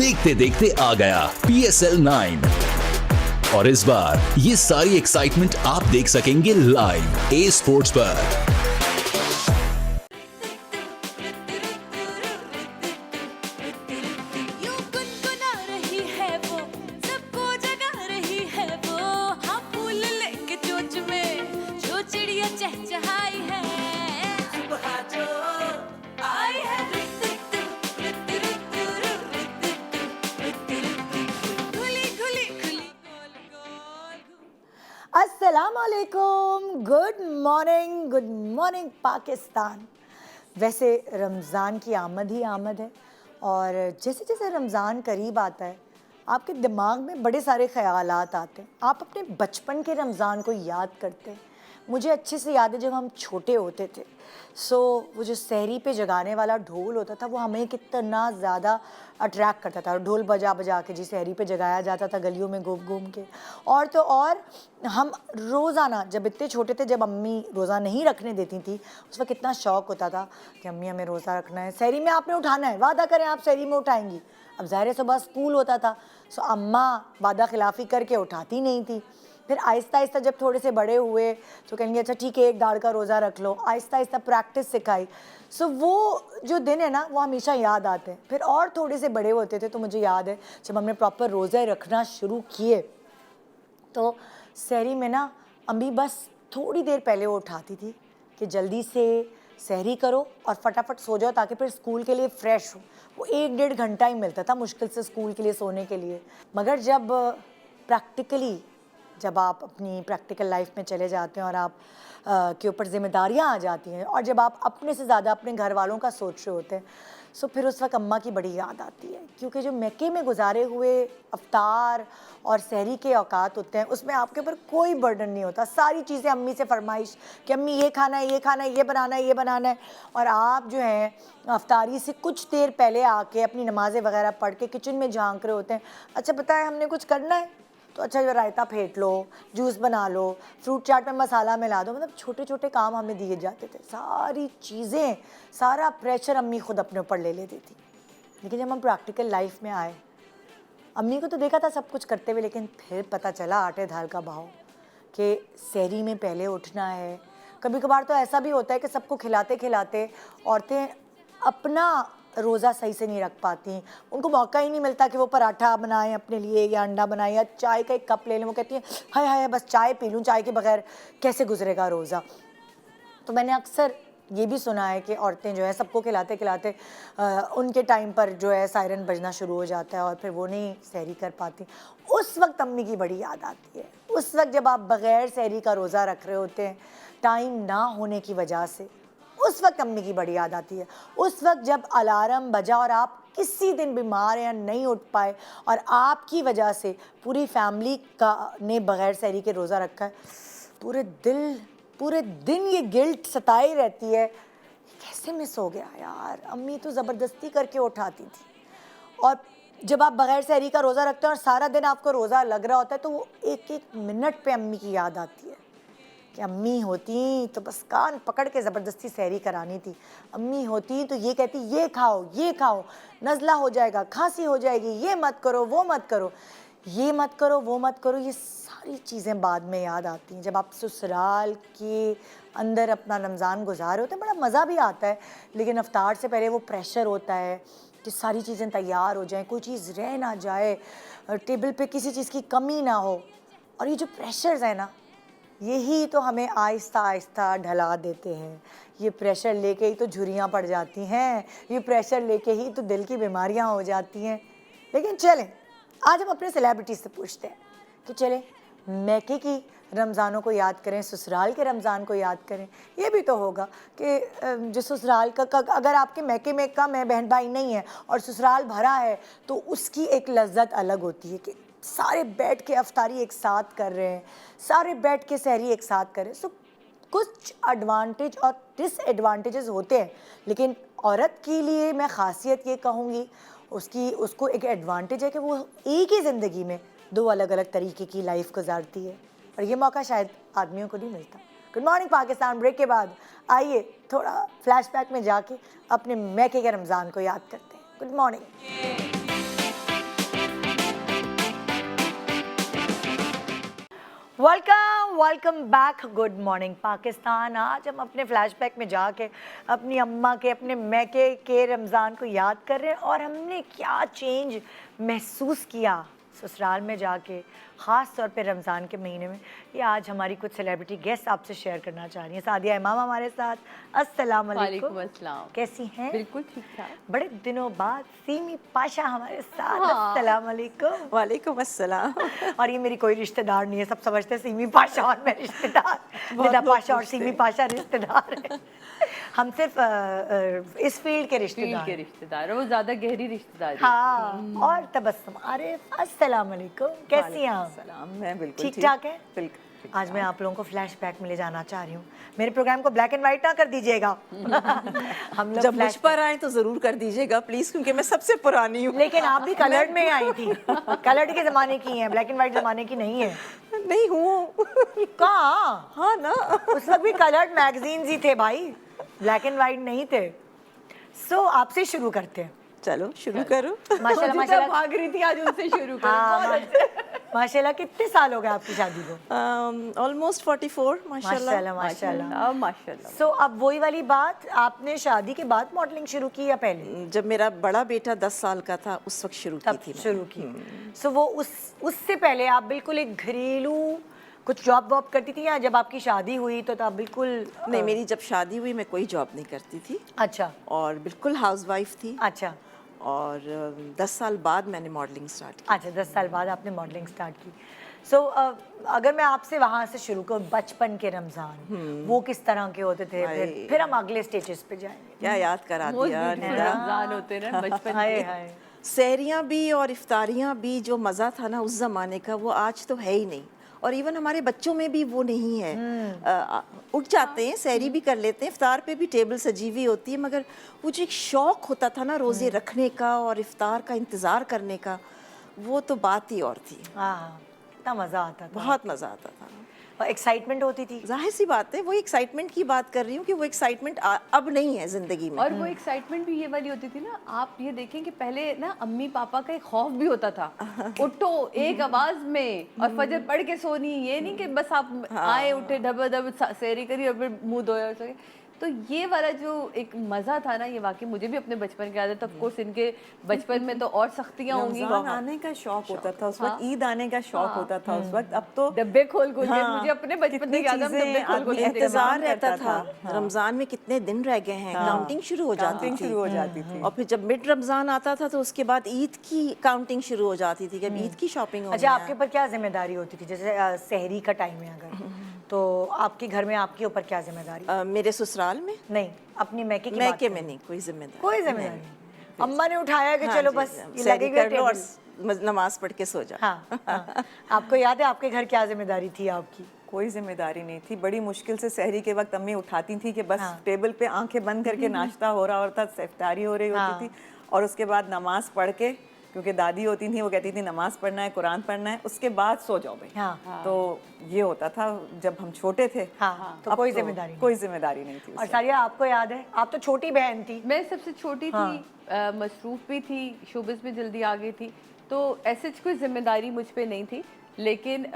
देखते देखते आ गया PSL 9 और इस बार ये सारी एक्साइटमेंट आप देख सकेंगे लाइव ए स्पोर्ट्स पर। अस्सलामुअलैकुम, गुड मॉर्निंग पाकिस्तान। वैसे रमज़ान की आमद ही आमद है और जैसे जैसे रमज़ान करीब आता है आपके दिमाग में बड़े सारे ख़यालात आते हैं। आप अपने बचपन के रमज़ान को याद करते हैं। मुझे अच्छे से याद है जब हम छोटे होते थे, वो जो सहरी पे जगाने वाला ढोल होता था वो हमें कितना ज़्यादा अट्रैक्ट करता था। ढोल बजा बजा के जी सहरी पे जगाया जाता था गलियों में घूम घूम के। और तो और हम रोज़ाना जब इतने छोटे थे, जब अम्मी रोज़ा नहीं रखने देती थी, उस वक्त कितना शौक़ होता था कि अम्मी हमें रोज़ा रखना है, सहरी में आपने उठाना है, वादा करें आप सहरी में उठाएंगी। अब ज़ाहिर सुबह स्कूल होता था, अम्मा वादा खिलाफ़ी करके उठाती नहीं थी। फिर आहिस्ता आहिस्ता जब थोड़े से बड़े हुए तो कहेंगे अच्छा ठीक है एक दाढ़ का रोज़ा रख लो। आहिस्ता आहिस्ता प्रैक्टिस सिखाई। वो जो दिन है ना वो हमेशा याद आते हैं। फिर और थोड़े से बड़े होते थे तो मुझे याद है जब हमने प्रॉपर रोज़े रखना शुरू किए तो सहरी में ना अम्मी बस थोड़ी देर पहले वो उठाती थी कि जल्दी से सहरी करो और फटाफट सो जाओ ताकि फिर स्कूल के लिए फ़्रेश हो। वो 1-1.5 घंटा ही मिलता था मुश्किल से स्कूल के लिए सोने के लिए। मगर जब आप अपनी प्रैक्टिकल लाइफ में चले जाते हैं और आप के ऊपर ज़िम्मेदारियाँ आ जाती हैं और जब आप अपने से ज़्यादा अपने घर वालों का सोच रहे होते हैं, फिर उस वक्त अम्मा की बड़ी याद आती है। क्योंकि जो मक्के में गुजारे हुए अफ्तार और सहरी के औकात होते हैं उसमें आपके ऊपर कोई बर्डन नहीं होता। सारी चीज़ें अम्मी से फरमाइश कि अम्मी ये खाना है, ये खाना है, ये बनाना है, ये बनाना है। और आप जो हैं अफ्तारी से कुछ देर पहले आके अपनी नमाज़ें वगैरह पढ़ के किचन में झांक रहे होते हैं। अच्छा पता है हमने कुछ करना है तो अच्छा जो रायता फेंट लो, जूस बना लो, फ्रूट चाट में मसाला मिला दो। मतलब छोटे छोटे काम हमें दिए जाते थे। सारी चीज़ें, सारा प्रेशर अम्मी खुद अपने ऊपर ले लेती थी। लेकिन जब हम प्रैक्टिकल लाइफ में आए, अम्मी को तो देखा था सब कुछ करते हुए, लेकिन फिर पता चला आटे दाल का भाव कि सहरी में पहले उठना है। कभी कभार तो ऐसा भी होता है कि सबको खिलाते खिलाते औरतें अपना रोज़ा सही से नहीं रख पाती। उनको मौका ही नहीं मिलता कि वो पराठा बनाएं अपने लिए या अंडा बनाएं या चाय का एक कप ले लें। वो कहती हैं हाय हाय बस चाय पी लूँ, चाय के बगैर कैसे गुजरेगा रोज़ा। तो मैंने अक्सर ये भी सुना है कि औरतें जो है सबको खिलाते खिलाते उनके टाइम पर जो है सायरन बजना शुरू हो जाता है और फिर वो नहीं सहरी कर पाती। उस वक्त अम्मी की बड़ी याद आती है। उस वक्त जब आप बग़ैर सहरी का रोज़ा रख रहे होते हैं टाइम ना होने की वजह से, उस वक्त अम्मी की बड़ी याद आती है। उस वक्त जब अलार्म बजा और आप किसी दिन बीमार या नहीं उठ पाए और आपकी वजह से पूरी फैमिली का ने बग़ैर सहरी के रोज़ा रखा है, पूरे दिन ये गिल्ट सताई रहती है, कैसे मिस हो गया यार। अम्मी तो ज़बरदस्ती करके उठाती थी। और जब आप बग़ैर सहरी का रोज़ा रखते हैं और सारा दिन आपको रोज़ा लग रहा होता है तो वो एक एक मिनट पे अम्मी की याद आती है कि अम्मी होती तो बस कान पकड़ के ज़बरदस्ती सहरी करानी थी। अम्मी होती तो ये कहती ये खाओ, नज़ला हो जाएगा, खांसी हो जाएगी, ये मत करो, वो मत करो, ये मत करो, वो मत करो। ये सारी चीज़ें बाद में याद आती हैं। जब आप ससुराल के अंदर अपना रमज़ान गुजार होते हैं बड़ा मज़ा भी आता है, लेकिन अफ्तार से पहले वो प्रेशर होता है कि सारी चीज़ें तैयार हो जाएं, कोई चीज़ रह ना जाए, टेबल पे किसी चीज़ की कमी ना हो। और ये जो प्रेशर्स है ना, यही तो हमें आहिस्ता आहिस्ता ढला देते हैं। ये प्रेशर लेके ही तो झुर्रियाँ पड़ जाती हैं, ये प्रेशर लेके ही तो दिल की बीमारियाँ हो जाती हैं। लेकिन चलें आज हम अपने सेलिब्रिटी से पूछते हैं कि चलें मैके की रमज़ानों को याद करें, ससुराल के रमज़ान को याद करें। ये भी तो होगा कि जो ससुराल का अगर आपके मैके में कम है, बहन भाई नहीं है और ससुराल भरा है तो उसकी एक लज्जत अलग होती है कि सारे बैठ के अफ्तारी एक साथ कर रहे हैं, सारे बैठ के सहरी एक साथ कर रहे हैं। कुछ एडवांटेज और डिसएडवांटेजेस होते हैं, लेकिन औरत के लिए मैं ख़ासियत ये कहूँगी उसको एक एडवांटेज है कि वो एक ही ज़िंदगी में दो अलग अलग तरीके की लाइफ गुजारती है और ये मौका शायद आदमियों को नहीं मिलता। गुड मॉर्निंग पाकिस्तान ब्रेक के बाद आइए थोड़ा फ्लैशबैक में जाके अपने मैके के रमज़ान को याद करते हैं। Good morning. Welcome back, good morning Pakistan. आज हम अपने फ्लैशबैक में जाके अपनी अम्मा के, अपने मैके के रमज़ान को याद कर रहे हैं और हमने क्या चेंज महसूस किया ससुराल में जाके, ख़ास तौर पे रमज़ान के महीने में। ये आज हमारी कुछ सेलिब्रिटी गेस्ट आपसे शेयर करना चाह रही हैं। सादिया इमाम हमारे साथ। अस्सलाम वालेकुम। अस्सलाम। कैसी हैं? बिल्कुल ठीक ठाक। बड़े दिनों बाद सीमी पाशा हमारे साथ। अस्सलाम वालेकुम। वालेकुम अस्सलाम। और ये मेरी कोई रिश्तेदार नहीं है, सब समझते हैं सीमी पाशा और मैं रिश्तेदार, निदा पाशा और सीमी पाशा रिश्तेदार है। हम सिर्फ इस फील्ड के रिश्तेदार, वो ज्यादा गहरी रिश्तेदारी। हाँ। और तबस्सुम आरिफ, अस्सलाम वालेकुम। कैसी हैं आप? सलाम, मैं बिल्कुल ठीक ठाक है। बिल्कुल ठीक आज मैं आप लोगों को फ्लैशबैक में ले जाना चाह रही हूँ। मेरे प्रोग्राम को ब्लैक एंड व्हाइट ना कर दीजिएगा। हम लोग जब मुझ पर आए तो जरूर कर दीजिएगा प्लीज, क्योंकि मैं सबसे पुरानी हूँ। लेकिन आप भी कलर्ड में आई थी, कलर्ड के ज़माने की हैं, ब्लैक एंड व्हाइट ज़माने की नहीं है। नहीं हूँ। कहाँ? हाँ ना, उस वक्त भी कलर्ड मैगजीन्स ही थे भाई, ब्लैक एंड व्हाइट नहीं थे। सो आपसे शुरू करते हैं। चलो शुरू करो। माशाल्लाह माशाल्लाह भाग रही थी, आज उनसे शुरू करो। हाँ, माशाल्लाह। कितने साल हो गए आपकी शादी को? ऑलमोस्ट 44 माशाल्लाह। माशाल्लाह माशाल्लाह। माशाल्लाह। सो अब वही वाली बात, आपने शादी के बाद मॉडलिंग शुरू की या पहले? जब मेरा बड़ा बेटा 10 साल का था उस वक्त शुरू की तब थी मैंने। शुरू की। सो वो उससे पहले आप बिल्कुल एक घरेलू कुछ जॉब वॉब करती थी, या जब आपकी शादी हुई तो आप बिल्कुल? नहीं, मेरी जब शादी हुई मैं कोई जॉब नहीं करती थी। अच्छा। और बिल्कुल हाउसवाइफ थी। अच्छा। और 10 साल बाद मैंने मॉडलिंग स्टार्ट की। अच्छा, 10 साल बाद आपने मॉडलिंग स्टार्ट की। सो अगर मैं आपसे वहाँ से शुरू करूँ, बचपन के रमज़ान वो किस तरह के होते थे? फिर हम अगले स्टेजेस पे जाएंगे। क्या याद करा दिया। रमजान होते ना बचपन हाय के। हाय। सहरियाँ भी और इफ्तारियाँ भी, जो मज़ा था ना उस ज़माने का, वो आज तो है ही नहीं। और इवन हमारे बच्चों में भी वो नहीं है। उठ जाते हैं, सहरी भी कर लेते हैं, इफ्तार पे भी टेबल सजी हुई होती है, मगर वो जो एक शौक़ होता था ना रोज़े रखने का और इफ्तार का इंतज़ार करने का, वो तो बात ही और थी। हाँ, कितना मज़ा आता था। बहुत मज़ा आता था और एक्साइटमेंट होती थी। जाहिर सी बात है, वो एक्साइटमेंट की बात कर रही हूँ कि वो एक्साइटमेंट अब नहीं है ज़िंदगी में। और वो एक्साइटमेंट भी ये वाली होती थी ना, आप ये देखें कि पहले ना अम्मी पापा का एक खौफ भी होता था। उठो एक आवाज में और फजर पढ़ के सोनी, ये नहीं कि बस आप आए उठे डब सेरी करी और फिर मुंह धोया और सोए। तो ये वाला जो एक मज़ा था ना, ये वाकई मुझे भी अपने बचपन की आदत। ऑफ कोर्स इनके बचपन में तो और सख्तियाँ होंगी। रमज़ान आने का शौक होता था उस वक्त, ईद आने का शौक होता था उस वक्त। अब तो डब्बे खोल खोल के, मुझे अपने बचपन में याद है, हम डब्बे खोल खोल के इंतजार रहता था हाँ। रमज़ान में कितने दिन रह गए हैं, काउंटिंग शुरू हो जाती थी। और फिर जब मिड रमज़ान आता था तो उसके बाद ईद की काउंटिंग शुरू हो जाती थी कि अब ईद की शॉपिंग हो। अच्छा, आपके ऊपर क्या जिम्मेदारी होती थी? जैसे सहरी का टाइम है अगर, तो आपके घर में आपके ऊपर क्या जिम्मेदारी? मेरे ससुराल में नहीं, अपनी मैके की बात मैके करें। में नहीं कोई जिम्मेदारी। कोई जिम्मेदारी नहीं। अम्मा ने उठाया कि हाँ चलो जी, बस ये सैरी लगेगा कर लो और टेबल। नमाज पढ़ के सो जा। हाँ, हाँ। आपको याद है आपके घर क्या जिम्मेदारी थी आपकी? कोई जिम्मेदारी नहीं थी। बड़ी मुश्किल से सहरी के वक्त अम्मी उठाती थी कि बस हाँ। टेबल पे आंखें बंद करके नाश्ता हो रहा होता, इफ्तारी हो रही होती थी, और उसके बाद नमाज पढ़ के, क्योंकि दादी होती थी वो कहती थी नमाज पढ़ना है, कुरान पढ़ना है, उसके बाद सो जाओ भाई। हाँ। तो ये होता था जब हम छोटे थे। हाँ, तो अब कोई जिम्मेदारी नहीं। कोई जिम्मेदारी नहीं थी। और सारिया, आपको याद है? आप तो छोटी बहन थी। मैं सबसे छोटी थी, मसरूफ भी थी, शोबिस में जल्दी आ गई थी, तो ऐसे कोई जिम्मेदारी मुझ पे नहीं थी। लेकिन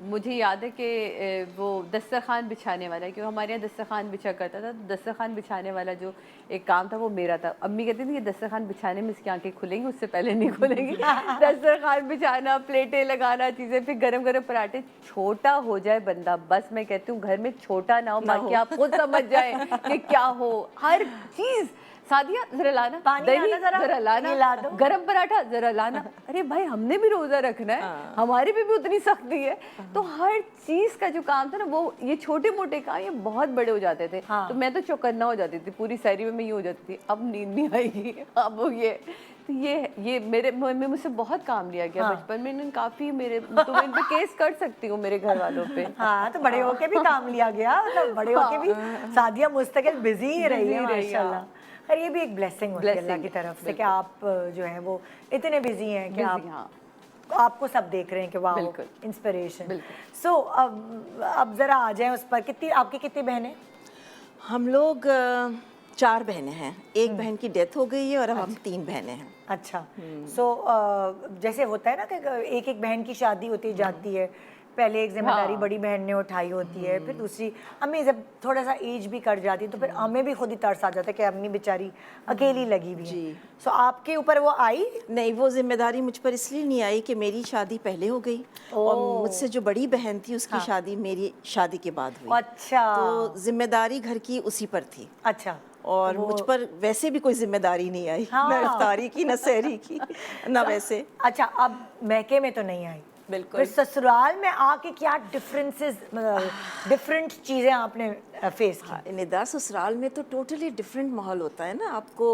मुझे याद है कि वो दस्तरखान बिछाने वाला, क्योंकि हमारे यहाँ दस्तरखान बिछा करता था, तो दस्तरखान बिछाने वाला जो एक काम था वो मेरा था। अम्मी कहती थी कि दस्तरखान बिछाने में इसकी आंखें खुलेंगी, उससे पहले नहीं खुलेंगी। दस्तरखान बिछाना, प्लेटें लगाना, चीज़ें, फिर गरम गरम पराठे। छोटा हो जाए बंदा, बस मैं कहती हूँ घर में छोटा ना हो, बाकी आप खुद समझ जाए कि क्या हो। हर चीज़, सादिया जरा लाना, पानी दही लाना जरा, जरा लाना, ये ला दो। गरम पराठा जरा लाना। अरे भाई, हमने भी रोजा रखना है, हमारी भी उतनी सख्ती है। तो हर चीज का जो काम था ना, वो ये छोटे मोटे काम ये बहुत बड़े हो जाते थे। तो मैं तो चौकन्ना हो जाती थी पूरी सहरी में, मैं ये हो जाती थी अब नींद नहीं आएगी, अब ये। तो ये मेरे मुझसे बहुत काम लिया गया बचपन में। इन्होंने काफी मेरे, तो मैं इन पे केस कर सकती हूँ मेरे घर वालों पे। हाँ, तो बड़े होके भी काम लिया गया, मतलब बड़े होके भी सादिया मुस्तकिल बिजी ही रही है माशाल्लाह। और ये भी एक ब्लेसिंग होती है अल्लाह की तरफ से कि आप जो है वो इतने बिजी हैं कि आप आपको सब देख रहे हैं कि वाह, इंस्पिरेशन। सो अब जरा आ जाएं उस पर। आपकी कितनी बहनें? हम लोग 4 बहनें हैं। एक बहन की डेथ हो गई है और अब हम 3 बहनें हैं। अच्छा। सो जैसे होता है ना कि एक एक बहन की शादी होती जाती है, पहले एक जिम्मेदारी बड़ी बहन ने उठाई होती है, फिर दूसरी अम्मी जब थोड़ा सा एज भी कट जाती है तो फिर हमें भी खुद ही तरस आ जाता है कि अम्मी बेचारी अकेली लगी हुई है। सो आपके ऊपर वो आई? नहीं, वो जिम्मेदारी मुझ पर इसलिए नहीं आई कि मेरी शादी पहले हो गई और मुझसे जो बड़ी बहन थी उसकी शादी मेरी शादी के बाद हुई। अच्छा, तो जिम्मेदारी घर की उसी पर थी। अच्छा, और मुझ पर वैसे भी कोई जिम्मेदारी नहीं आई, ना इफ्तारी की, ना सहरी की, ना वैसे। अच्छा, अब मैके में तो नहीं आई, बिल्कुल। फिर ससुराल में आके क्या डिफरेंसेस, डिफरेंट चीज़ें आपने फेस की? हाँ, निदा ससुराल में तो टोटली डिफरेंट माहौल होता है ना। आपको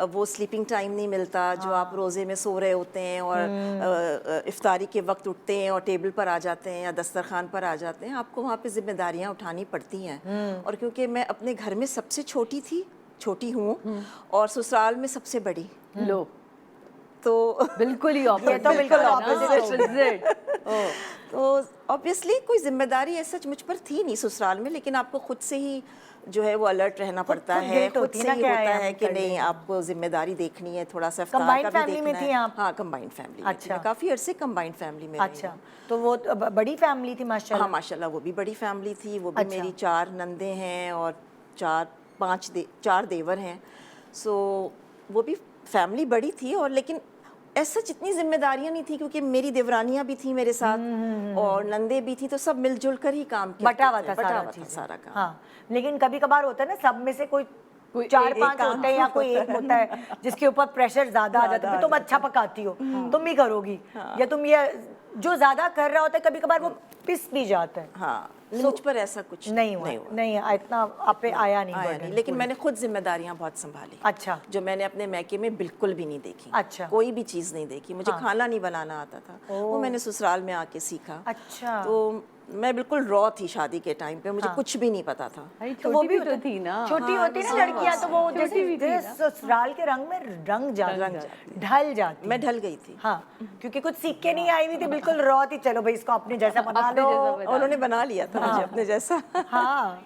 वो स्लीपिंग टाइम नहीं मिलता जो आप रोज़े में सो रहे होते हैं और इफ्तारी के वक्त उठते हैं और टेबल पर आ जाते हैं या दस्तरखान पर आ जाते हैं। आपको वहाँ पे जिम्मेदारियाँ उठानी पड़ती हैं। और क्योंकि मैं अपने घर में सबसे छोटी हूँ और ससुराल में सबसे बड़ी, लो तो बिल्कुल ही ये तो बिल्कुल ऑपोजिट। तो ऑब्वियसली कोई जिम्मेदारी ऐसा मुझ पर थी नहीं ससुराल में, लेकिन आपको खुद से ही जो है वो अलर्ट रहना पड़ता है। guilt खुद होती है से ना ही क्या होता है है हम कि कर नहीं, लें। आपको जिम्मेदारी देखनी है, थोड़ा सा इफ्तार Combined का भी family में देखना थी है। आप? हाँ, कंबाइंड फैमिली में थी। अच्छा। मैं काफ़ी अरसे कंबाइंड फैमिली में रही अच्छा, हूँ। तो वो बड़ी फैमिली थी हाँ, माशाल्लाह। माशाल्लाह वो भी बड़ी फैमिली थी। वो भी अच्छा। मेरी 4 नंदे हैं और 4 देवर हैं। सो वो भी फैमिली बड़ी थी। और लेकिन ऐसा जितनी जिम्मेदारियां नहीं थी क्योंकि मेरी देवरानियां भी थी मेरे साथ और नंदे भी थी, तो सब मिलजुल कर ही काम करते बटा हुआ थे। था बटा सारा हुआ था चीज़ें। सारा काम। हाँ, लेकिन कभी कभार होता है ना, सब में से कोई 4-5 होते हैं या कोई एक होता है जिसके ऊपर प्रेशर ज्यादा आ जाता है। तुम अच्छा पकाती हो, तुम ही करोगी, या तुम ये जो ज्यादा कर रहा होता है कभी कभार वो पिस भी जाता है। हाँ, मुझ पर ऐसा कुछ नहीं हुआ, नहीं इतना आप पे आया नहीं आया burden नहीं। लेकिन पूरा। मैंने खुद जिम्मेदारियां बहुत संभाली, अच्छा, जो मैंने अपने मैके में बिल्कुल भी नहीं देखी। अच्छा। कोई भी चीज़ नहीं देखी। मुझे खाना नहीं बनाना आता था, वो मैंने ससुराल में आके सीखा। अच्छा। तो मैं बिल्कुल रॉ थी शादी के टाइम पे, मुझे कुछ भी नहीं पता था। तो वो भी तो थी ना, छोटी होती है ना लड़कियां, तो वो जैसे ससुराल के रंग में रंग जाती, ढल जाती। मैं ढल गई थी। हाँ, क्योंकि कुछ सीख के नहीं आई हुई थी, बिल्कुल रॉ थी। चलो भाई इसको अपने जैसा बना लो। उन्होंने बना लिया था मुझे अपने जैसा। हाँ,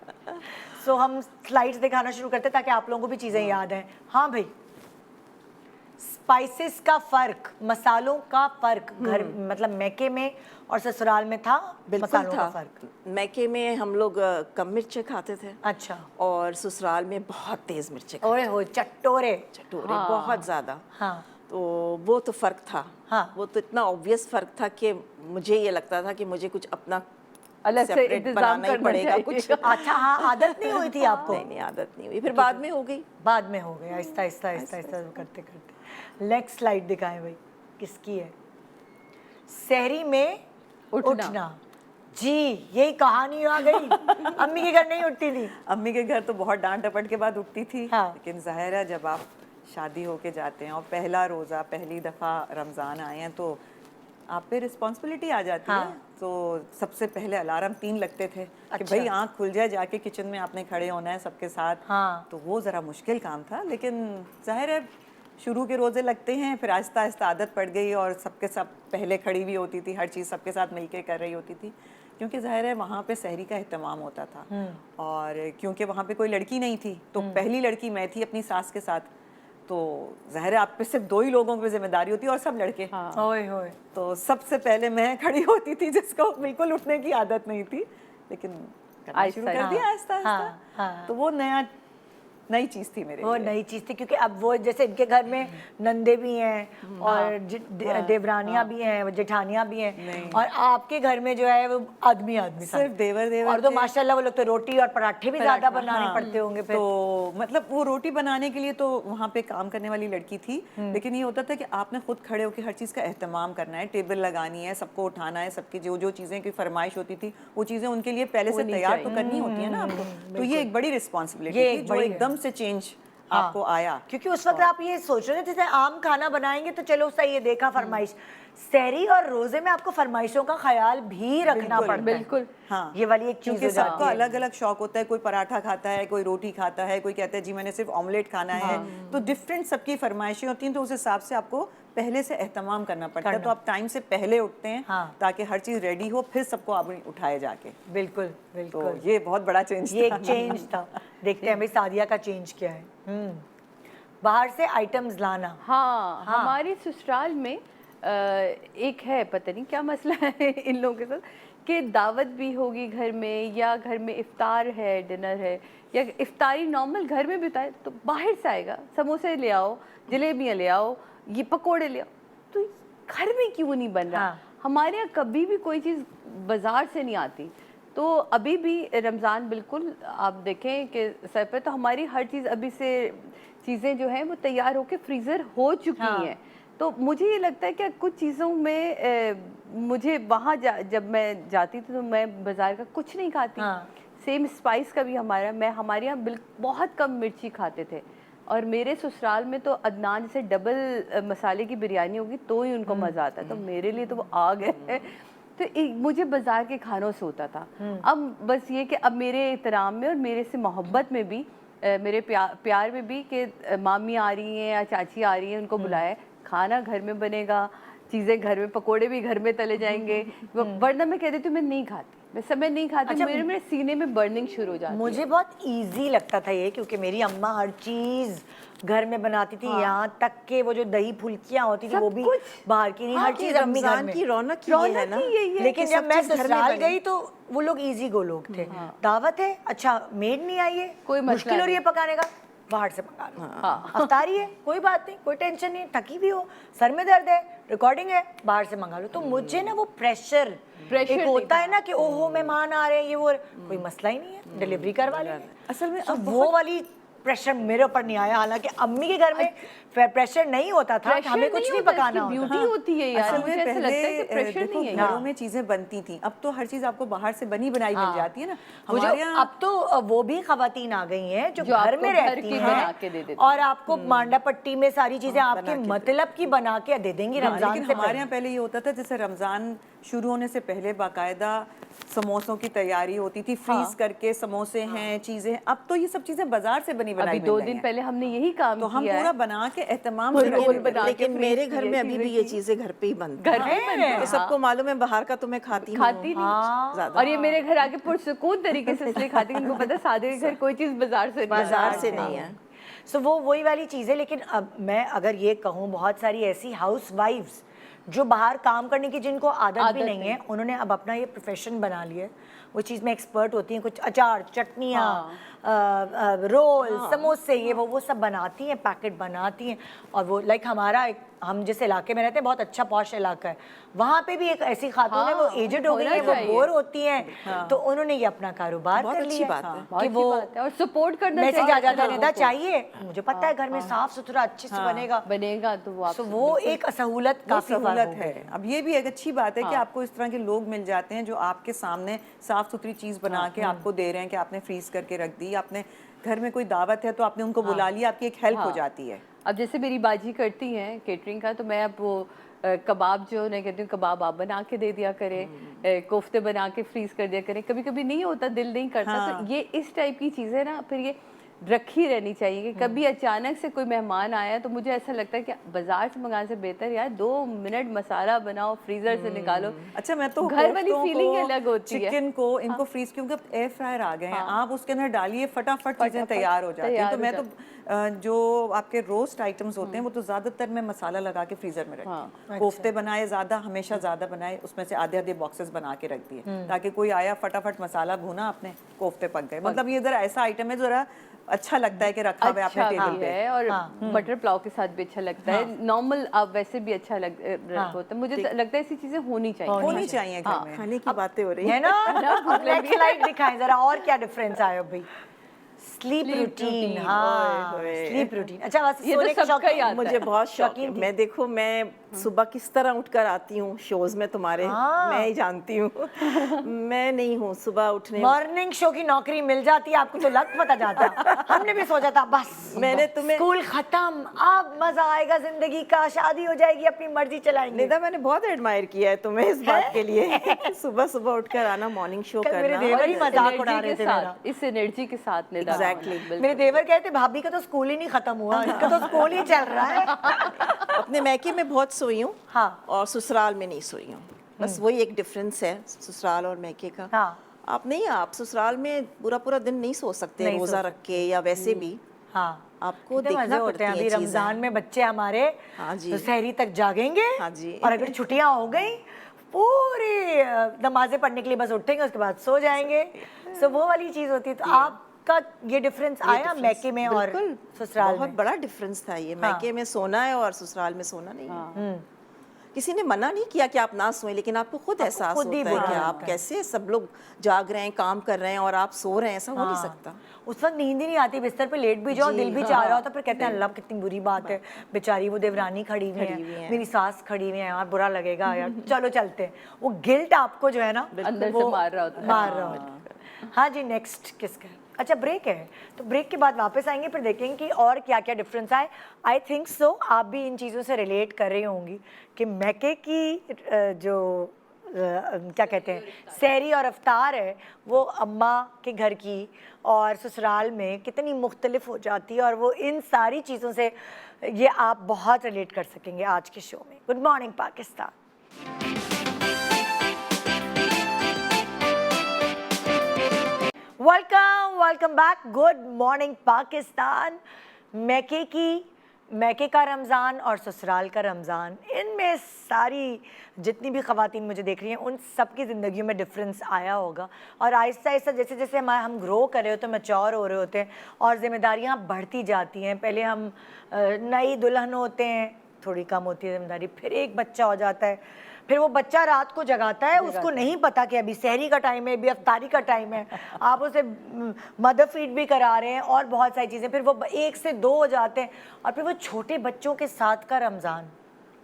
सो हम स्लाइड्स दिखाना शुरू करते ताकि आप लोगों को भी चीज़ें याद हैं। हाँ भाई, स्पाइसेस का फर्क, मसालों का फर्क घर मतलब मैके में और ससुराल में था? बिल्कुल मसालों था। का फर्क? मैके में हम लोग कम मिर्चे खाते थे अच्छा, और ससुराल में बहुत तेज मिर्चे खाते ओए हो चट्टोरे। थे, चटोरे बहुत ज़्यादा। हाँ, तो वो तो फ़र्क था। हाँ। वो तो इतना ऑब्वियस फ़र्क था कि मुझे ये लगता था कि मुझे कुछ अपना अलग से separate इंतजाम बनाना ही करना पड़ेगा चाहिए। कुछ। अच्छा, हाँ, आदत नहीं हुई थी आपको? नहीं, आदत नहीं हुई, फिर बाद में हो गई। बाद में हो गया, आहिस्ता आहिस्ता आहिस्ता आहिस्ता करते करते। नेक्स्ट स्लाइड दिखाएं भाई, किसकी है? सहरी में उठना। जी, यही कहानी आ गई। अम्मी के घर नहीं उठती थी? अम्मी के घर तो बहुत डांट डपट के बाद उठती थी। हाँ। लेकिन ज़ाहिर है जब आप शादी होके जाते हैं और पहला रोज़ा, पहली दफ़ा रमज़ान आए हैं, तो आप पे रिस्पॉन्सिबिलिटी आ जाती है। तो सबसे पहले अलार्म 3 लगते थे कि भाई आँख खुल जाए, जाके किचन में आपने खड़े होना है सबके साथ। हाँ। तो वो ज़रा मुश्किल काम था, लेकिन ज़ाहिर है शुरू के रोज़े लगते हैं, फिर आहिस्ता आहिस्ता आदत पड़ गई और सबके सब पहले खड़ी भी होती थी, हर चीज़ सबके साथ मिलके कर रही होती थी, क्योंकि ज़ाहिर है वहाँ पे सहरी का एहतमाम होता था। और क्योंकि वहाँ पे कोई लड़की नहीं थी, तो पहली लड़की मैं थी अपनी सास के साथ, तो ज़ाहिर है आप पे सिर्फ 2 ही लोगों की जिम्मेदारी होती है और सब लड़के। ओए होए। तो सबसे पहले मैं खड़ी होती थी, जिसको बिल्कुल उठने की आदत नहीं थी, लेकिन करना शुरू कर दिया आहिस्ता आहिस्ता। तो वो नई चीज़ थी मेरे वो लिए। नई चीज़ थी, क्योंकि अब वो जैसे इनके घर में नंदे भी हैं और देवरानियां भी हैं, जेठानियां भी हैं, और आपके घर में जो है वो आदमी सिर्फ देवर और तो माशाल्लाह वो लोग तो रोटी और पराठे भी ज़्यादा बनाने पड़ते होंगे फिर। तो मतलब वो रोटी बनाने के लिए तो वहाँ पे काम करने वाली लड़की थी, लेकिन ये होता था कि आपने खुद खड़े होकर हर चीज़ का एहतमाम करना है, टेबल लगानी है, सबको उठाना है, सबकी जो जो चीज़ें की फरमाइश होती थी वो चीज़ें उनके लिए पहले से तैयार तो करनी होती है ना आपको। तो ये एक बड़ी रिस्पॉन्सिबिलिटी थी जो एकदम से चेंज आपको आया, क्योंकि उस वक्त आप ये सोच रहे थे जैसे आम खाना बनाएंगे तो चलो सही है, देखा फरमाइश। सहरी और रोजे में आपको फरमाइशों का ख्याल भी रखना पड़ता है। बिल्कुल। हाँ, ये वाली एक चीज क्योंकि हो जाती सबका है। अलग अलग शौक होता है, कोई पराठा खाता है, कोई रोटी खाता है, कोई कहता है जी मैंने सिर्फ ऑमलेट खाना है। तो डिफरेंट सबकी फरमाइशें होती हैं, तो उस हिसाब से आपको पहले से एहतमाम करना पड़ता है। तो आप टाइम से पहले उठते हैं ताकि हर चीज़ रेडी हो, फिर सबको आप उठाए जाके। बिल्कुल बिल्कुल, तो ये बहुत बड़ा चेंज ये एक चेंज था। देखते हैं भाई सादिया का चेंज क्या है। बाहर से आइटम्स लाना। हाँ, हमारे ससुराल में एक है, पता नहीं क्या मसला है इन लोगों के साथ, कि दावत भी होगी घर में, या घर में इफ्तार है, डिनर है, या इफ्तारी नॉर्मल घर में भी होता है, तो बाहर से आएगा, समोसे ले आओ, जलेबियाँ ले आओ, ये पकोड़े ले आओ, तो घर में क्यों नहीं बन रहा? हाँ। हमारे यहाँ कभी भी कोई चीज़ बाज़ार से नहीं आती। तो अभी भी रमज़ान बिल्कुल आप देखें कि सर पे, तो हमारी हर चीज़ अभी से चीज़ें जो हैं वो तैयार होकर फ्रीज़र हो चुकी हैं। तो मुझे ये लगता है कि कुछ चीज़ों में मुझे वहाँ जब मैं जाती थी तो मैं बाज़ार का कुछ नहीं खाती। सेम स्पाइस का भी हमारे यहाँ बहुत कम मिर्ची खाते थे, और मेरे ससुराल में तो अदनान जैसे डबल मसाले की बिरयानी होगी तो ही उनको मज़ा आता है, तो मेरे लिए तो वो आग है। तो मुझे बाज़ार के खानों से होता था। अब बस ये कि अब मेरे एहतराम में और मेरे से मोहब्बत में भी, मेरे प्यार में भी कि मामी आ रही हैं या चाची आ रही हैं, उनको बुलाया, खाना घर में बनेगा, चीज़ें घर में, पकोड़े भी घर में तले जाएंगे, वरना मैं कह देती हूँ मैं नहीं खाती, मैं समय नहीं खाती। अच्छा, मेरे सीने में बर्निंग शुरू हो जाती है। मुझे बहुत इजी लगता था ये, क्योंकि मेरी अम्मा हर चीज़ घर में बनाती थी। यहाँ तक के वो जो दही फुल्कियाँ होती थी वो भी बाहर की नहीं, हर चीज़ अम्मी घर में। की रौनक ही है ना। लेकिन जब मैं ससुराल गई तो वो लोग इजी गो लोग थे। दावत है, अच्छा मेड नहीं आई है, कोई मुश्किल हो रही है पकाने का, बाहर से मंगा लो। अफ्तारी है, कोई बात नहीं, कोई टेंशन नहीं, थकी भी हो, सर में दर्द है, रिकॉर्डिंग है, बाहर से मंगा लो। तो मुझे ना वो प्रेशर एक होता है ना कि ओहो मेहमान आ रहे हैं, ये वो, कोई मसला ही नहीं है, डिलीवरी करवा लेंगे। असल में तो वो वाली प्रेशर मेरे ऊपर नहीं आया। हालांकि अम्मी के घर में प्रेशर नहीं होता था, हमें कुछ नहीं पकाना होता। ब्यूटी होती है यार, मुझे ऐसा लगता है कि प्रेशर नहीं है। घरों में चीजें बनती थी, अब तो हर चीज आपको बाहर से बनी बनाई मिल जाती है ना। हमारे यहाँ अब तो वो भी खवातीन आ गई हैं जो घर में रहती हैं और आपको मांडा पट्टी में सारी चीजें आपके मतलब की बना के दे देंगी रमजान से। हमारे यहाँ पहले ये होता था, जैसे रमजान शुरू होने से पहले बाकायदा समोसों की तैयारी होती थी, फ्रीज करके समोसे हैं, चीजें हैं। अब तो ये सब चीजें बाजार से बनी बनाई। 2 दिन पहले हमने यही काम तो हम पूरा बना के एहतमाम से लेकिन मेरे घर में अभी भी ये चीजें घर पे ही बनती हैं। सबको मालूम है बाहर का तो मैं खाती नहीं। और ये मेरे घर आके पुरसुकून तरीके से इसलिए खाती हूँ, उनको पता है सादे के घर कोई चीज बाजार से नहीं है। सो वो वही वाली चीज़ है। लेकिन अब मैं अगर ये कहूँ, बहुत सारी ऐसी हाउस वाइफ्स जो बाहर काम करने की जिनको आदत भी नहीं है, उन्होंने अब अपना ये प्रोफेशन बना लिया है, वो चीज़ में एक्सपर्ट होती हैं, कुछ अचार, चटनियाँ, रोल, समोसे, ये वो सब बनाती हैं, पैकेट बनाती हैं। और वो लाइक हम जिस इलाके में रहते हैं बहुत अच्छा पॉश इलाका है, वहाँ पे भी एक ऐसी खातून है, वो एजेड हो गई है, वो बोर होती हैं, तो उन्होंने ये अपना कारोबार कर लिया। बात है कि वो और सपोर्ट करना मैसेज आ जाता है, चाहिए मुझे पता है घर में साफ सुथरा अच्छे से बनेगा तो वो एक सहूलत, काफी सहूलत है। अब ये भी एक अच्छी बात है कि आपको इस तरह के लोग मिल जाते हैं जो आपके सामने साफ सुथरी चीज बना के आपको दे रहे हैं, कि आपने फ्रीज करके रख दी, आपने घर में कोई दावत है तो आपने उनको बुला लिया, आपकी एक हेल्प हो जाती है। अब जैसे मेरी बाजी करती हैं केटरिंग का, तो मैं अब वो कबाब जो मैं कहती हूँ, कबाब आप बना के दे दिया करें, कोफ्ते बना के फ्रीज कर दिया करें। कभी कभी नहीं होता, दिल नहीं करता, तो ये इस टाइप की चीज़ें ना फिर ये रखी रहनी चाहिए कि कभी अचानक से कोई मेहमान आया तो मुझे ऐसा लगता है कि बाजार से मंगाने से बेहतर यार 2 मिनट मसाला बनाओ, फ्रीजर से निकालो। अच्छा, मैं तो घर वाली फीलिंग अलग होती है। चिकन को इनको फ्रीज, क्योंकि एयर फ्रायर आ गए हैं, आप उसके अंदर डालिए, फटाफट चीजें तैयार हो जाती हैं। तो मैं तो जो आपके रोस्ट आइटम्स होते हैं वो तो ज्यादातर मैं मसाला लगा के फ्रीजर में रखती हूँ। कोफ्ते बनाए ज्यादा, हमेशा ज्यादा बनाए, उसमें से आधे आधे बॉक्सेस बना के रख दिए, ताकि कोई आया फटाफट मसाला भूना, अपने कोफ्ते पक गए। मतलब ये जरा ऐसा आइटम है जरा अच्छा लगता है कि रखा हुआ है आपने टेबल पे, और बटर पुलाव के साथ भी अच्छा लगता है, नॉर्मल आप वैसे भी अच्छा होता है। मुझे लगता है ऐसी चीजें होनी चाहिए घर में। खाने की बातें हो रही है ना। नेक्स्ट स्लाइड दिखाएं जरा, और क्या डिफरेंस आया भाई। Sleep routine, sleep routine. अच्छा, बस ये तो सबका ही आता है। मुझे बहुत शौक है। मैं देखो, मैं सुबह किस तरह उठकर आती हूँ शोज में तुम्हारे, मैं ही जानती हूँ। मैं नहीं हूँ सुबह उठने। मॉर्निंग शो की नौकरी मिल जाती है आपको तो लग पता जाता। हमने भी सोचा था बस मैंने तुम्हें स्कूल खत्म, अब मजा आएगा जिंदगी का, शादी हो जाएगी, अपनी मर्जी चलाएंगे। निदा, मैंने बहुत एडमायर किया है तुम्हें इस बात के लिए। सुबह सुबह उठकर आना, मॉर्निंग शो करना। मेरे देवर ही मजाक उड़ा रहे थे मेरा, इस एनर्जी के साथ। एग्जैक्टली। मेरे देवर कहते भाभी का तो स्कूल ही नहीं खत्म हुआ, इसका तो स्कूल ही चल रहा है। अपने मैके में बहुत सोई हूँ, हाँ, और ससुराल में नहीं सोई हूँ। बस वही एक डिफरेंस है ससुराल और मैके का। हाँ, आप ससुराल में पूरा पूरा दिन नहीं सो सकते, रोजा रख के या वैसे भी। हाँ, आपको देखना पड़ता है। अभी रमजान में बच्चे हमारे हाँ जी, तो सहरी तक जागेंगे। हाँ जी। और अगर छुट्टियां हो गई पूरी नमाजें पढ़ने के लिए बस उठेंगे, उसके बाद सो जाएंगे। सो वो वाली चीज़ होती है। तो आपका ये डिफरेंस आया मैके में और बिल्कुल, ससुराल बहुत में? बड़ा डिफरेंस था ये। मैके में सोना है और ससुराल में सोना नहीं है। किसी ने मना नहीं किया कि आप ना सोएं, लेकिन आपको खुद एहसास खुद ही होता है बुरा कि आप लगता है। कैसे, सब लोग जाग रहे हैं, काम कर रहे हैं और आप सो रहे हैं, ऐसा हो नहीं सकता। उस वक्त नींद ही नहीं आती, बिस्तर पे लेट भी जाओ, दिल भी चाह रहा होता, फिर कहते हैं अल्लाह कितनी बुरी बात है, बेचारी वो देवरानी खड़ी हुई है, मेरी सास खड़ी हुई है, यार बुरा लगेगा यार, चलो चलते हैं। वो गिल्ट आपको जो है ना अंदर वो से मार रहा होता है। मार रहा होता है। हाँ जी, नेक्स्ट किसका है? अच्छा ब्रेक है, तो ब्रेक के बाद वापस आएंगे, फिर देखेंगे कि और क्या क्या डिफरेंस आए। आई थिंक सो आप भी इन चीज़ों से रिलेट कर रही होंगी कि मैके की जो क्या कहते हैं सहरी और अफ्तार है, वो अम्मा के घर की और ससुराल में कितनी मुख्तलिफ हो जाती है, और वो इन सारी चीज़ों से ये आप बहुत रिलेट कर सकेंगे आज के शो में। Good morning Pakistan. Welcome back. Good morning Pakistan. मैके का रमज़ान और ससुराल का रमज़ान, इनमें सारी जितनी भी ख़वातीन मुझे देख रही हैं उन सब की ज़िंदगी में डिफरेंस आया होगा। और आहिस्ता आहिस्ता जैसे जैसे हम ग्रो कर रहे होते हैं, मैच्योर हो रहे होते हैं और ज़िम्मेदारियाँ बढ़ती जाती हैं। पहले हम नई दुल्हन होते हैं, थोड़ी कम होती है ज़िम्मेदारी, फिर एक बच्चा हो जाता है, फिर वो बच्चा रात को जगाता है, उसको नहीं पता कि अभी सहरी का टाइम है, अभी अफ्तारी का टाइम है, आप उसे मदर फीड भी करा रहे हैं और बहुत सारी चीज़ें। फिर वो 1 से 2 हो जाते हैं, और फिर वो छोटे बच्चों के साथ का रमज़ान,